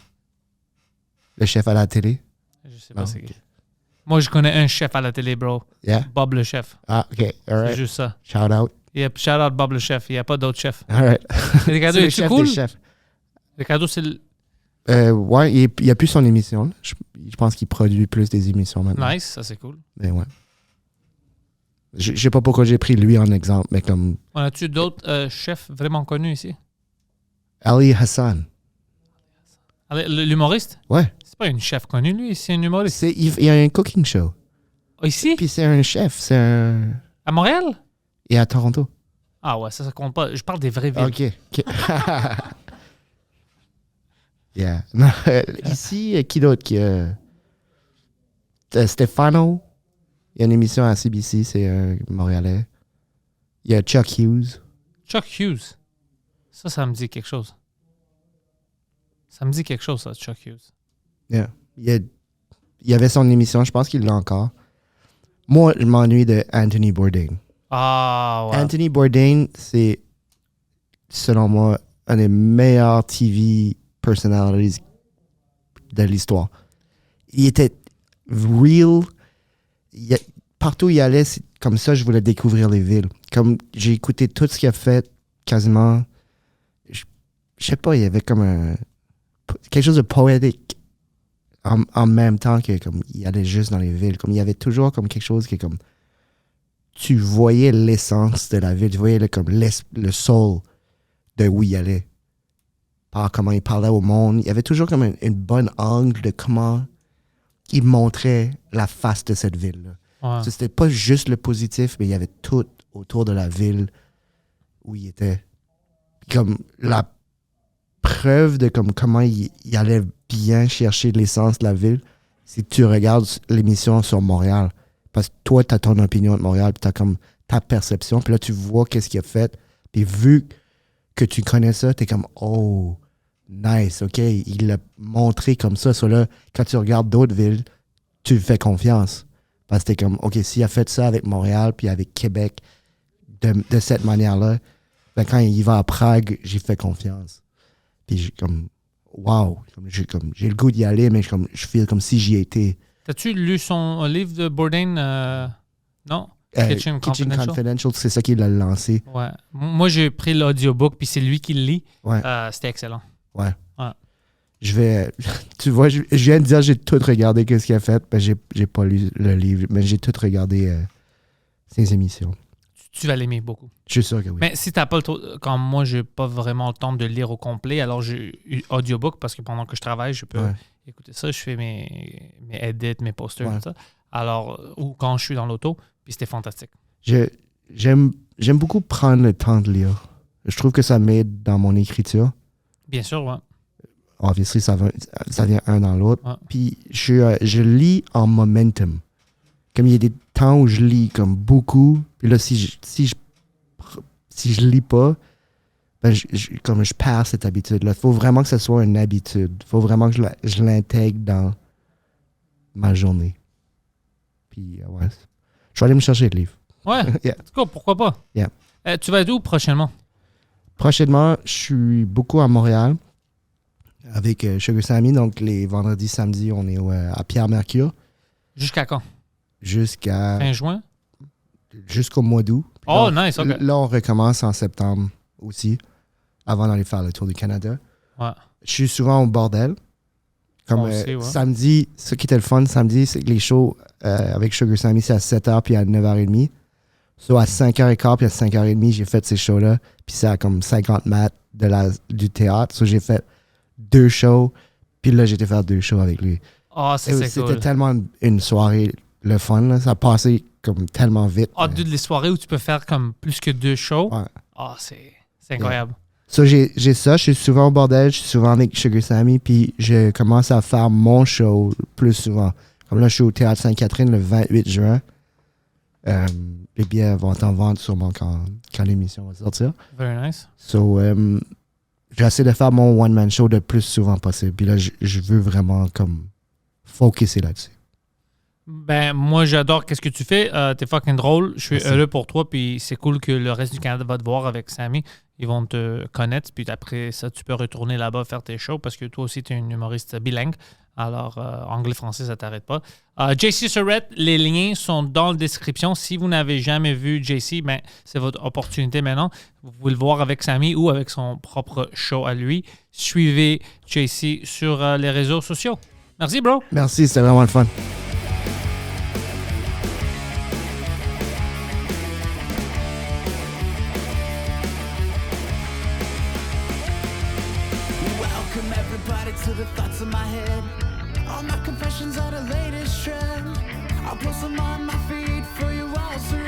C: Le chef à la télé.
B: Je sais pas
C: Non,
B: c'est
C: ok.
B: qui. Moi, je connais un chef à la télé, bro.
C: Yeah.
B: Bob le chef.
C: Ah, OK. All
B: C'est
C: right.
B: juste ça.
C: Shout out.
B: Shout out Bob le chef. Il n'y a pas d'autre chef.
C: All right.
B: Ricardo,
C: C'est le
B: est-tu
C: chef
B: cool?
C: des chefs.
B: Ricardo, c'est le...
C: Ouais, il a plus son émission. Là. Je pense qu'il produit plus des émissions maintenant.
B: Nice, ça c'est cool.
C: Mais ouais. Je sais pas pourquoi j'ai pris lui en exemple, mais comme
B: On a-tu d'autres chefs vraiment connus ici?
C: Ali Hassan.
B: L'humoriste?
C: Ouais.
B: C'est pas une chef connue, lui, c'est un humoriste.
C: Il y a un cooking show.
B: Oh, ici?
C: Puis c'est un chef. C'est un.
B: À Montréal?
C: Et à Toronto.
B: Ah ouais, ça compte pas. Je parle des vraies villes.
C: OK. Yeah. Non, ici, qui d'autre qui Stefano. Il y a une émission à CBC, c'est un Montréalais. Il y a Chuck Hughes.
B: Chuck Hughes. Ça me dit quelque chose. Ça me dit quelque chose, ça, Chuck Hughes.
C: Yeah. Il y avait son émission, je pense qu'il l'a encore. Moi, je m'ennuie de Anthony Bourdain.
B: Ah ouais.
C: Anthony Bourdain, c'est, selon moi, un des meilleurs TV personalities de l'histoire. Il était real. Partout où il allait, c'est comme ça, je voulais découvrir les villes. Comme j'ai écouté tout ce qu'il a fait, quasiment. Je sais pas, il y avait comme quelque chose de poétique en même temps que comme il allait juste dans les villes. Comme il y avait toujours comme quelque chose qui est comme tu voyais l'essence de la ville, tu voyais comme le soul de où il allait par comment il parlait au monde. Il y avait toujours comme une bonne angle de comment il montrait la face de cette ville-là.
B: Ouais.
C: C'était pas juste le positif, mais il y avait tout autour de la ville où il était. Comme la preuve de comment il allait bien chercher l'essence de la ville, si tu regardes l'émission sur Montréal. Parce que toi, tu as ton opinion de Montréal, puis tu as comme ta perception, puis là, tu vois qu'est-ce qu'il a fait. Puis vu que tu connais ça, tu es comme, oh, nice, OK, il l'a montré comme ça. So là, quand tu regardes d'autres villes, tu lui fais confiance. Parce que t'es comme, OK, s'il a fait ça avec Montréal, puis avec Québec, de cette manière-là, ben quand il va à Prague, j'y fais confiance. Puis j'ai comme, wow, j'ai le goût d'y aller, mais je feel comme si j'y étais.
B: T'as-tu lu son livre de Bourdain? Non? Kitchen
C: Confidential, c'est ça qui l'a lancé.
B: Ouais. Moi, j'ai pris l'audiobook, puis c'est lui qui le lit.
C: Ouais.
B: C'était excellent.
C: Ouais.
B: Ouais.
C: Je vais. Tu vois, je viens de dire j'ai tout regardé qu'est-ce qu'il a fait. Ben, j'ai pas lu le livre, mais j'ai tout regardé ses émissions.
B: Tu vas l'aimer beaucoup.
C: Je suis sûr que oui.
B: Mais si t'as pas le temps, comme moi, j'ai pas vraiment le temps de lire au complet, alors j'ai eu audiobook parce que pendant que je travaille, je peux écouter ça. Je fais mes edits, mes posters, tout ça. Alors, ou quand je suis dans l'auto, puis c'était fantastique.
C: J'aime beaucoup prendre le temps de lire. Je trouve que ça m'aide dans mon écriture.
B: Bien sûr, ouais.
C: Obviously, ça vient un dans l'autre.
B: Ouais.
C: Puis je lis en momentum. Comme il y a des temps où je lis comme beaucoup, puis là, si je lis pas, ben comme je perds cette habitude-là. Il faut vraiment que ce soit une habitude. Il faut vraiment que je l'intègre dans ma journée. Puis, ouais. Je vais aller me chercher le livre.
B: Ouais,
C: Yeah.
B: en tout cas, pourquoi pas?
C: Yeah.
B: Tu vas être où prochainement?
C: Prochainement, je suis beaucoup à Montréal avec Sugar Sammy. Donc, les vendredis, samedis, on est à Pierre-Mercure
B: Jusqu'à quand?
C: Fin
B: juin?
C: Jusqu'au mois d'août. Puis
B: Oh,
C: là,
B: nice, OK.
C: Là, on recommence en septembre aussi, avant d'aller faire le tour du Canada.
B: Ouais.
C: Je suis souvent au bordel. Comme
B: Moi aussi, ouais.
C: samedi, ce qui était le fun samedi, c'est que les shows avec Sugar Sammy, c'est à 7h puis à 9h30. So, à 5h15 puis à 5h30, j'ai fait ces shows-là. Puis c'est à comme 50 mètres du théâtre. So, j'ai fait 2 shows. Puis là, j'ai été faire 2 shows avec lui.
B: Oh, c'est
C: C'était
B: cool.
C: tellement une soirée, le fun. Là. Ça a passé comme tellement vite.
B: Ah, des soirées où tu peux faire comme plus que 2 shows.
C: Ouais.
B: Ah, c'est incroyable.
C: So, j'ai ça. Je suis souvent au bordel. Je suis souvent avec Sugar Sammy. Puis je commence à faire mon show plus souvent. Comme là, je suis au Théâtre Sainte-Catherine le 28 juin. Les billets vont être en vente sûrement quand l'émission va sortir.
B: Very nice.
C: So, j'essaie de faire mon one-man show le plus souvent possible. Puis là, je veux vraiment comme focuser là-dessus.
B: Ben, moi, j'adore qu'est-ce que tu fais. T'es fucking drôle. Je suis
C: Merci.
B: heureux pour toi. Puis c'est cool que le reste du Canada va te voir avec Sammy. Ils vont te connaître. Puis après ça, tu peux retourner là-bas faire tes shows parce que toi aussi, tu es un humoriste bilingue. Alors, anglais-français, ça t'arrête pas. JC Surrett, les liens sont dans la description. Si vous n'avez jamais vu JC, ben, c'est votre opportunité maintenant. Vous pouvez le voir avec Sammy ou avec son propre show à lui. Suivez JC sur les réseaux sociaux. Merci, bro.
C: Merci, c'était vraiment le fun.
A: Welcome everybody to the thoughts in my head. All my confessions are the latest trend. I'll post them on my feed for you all to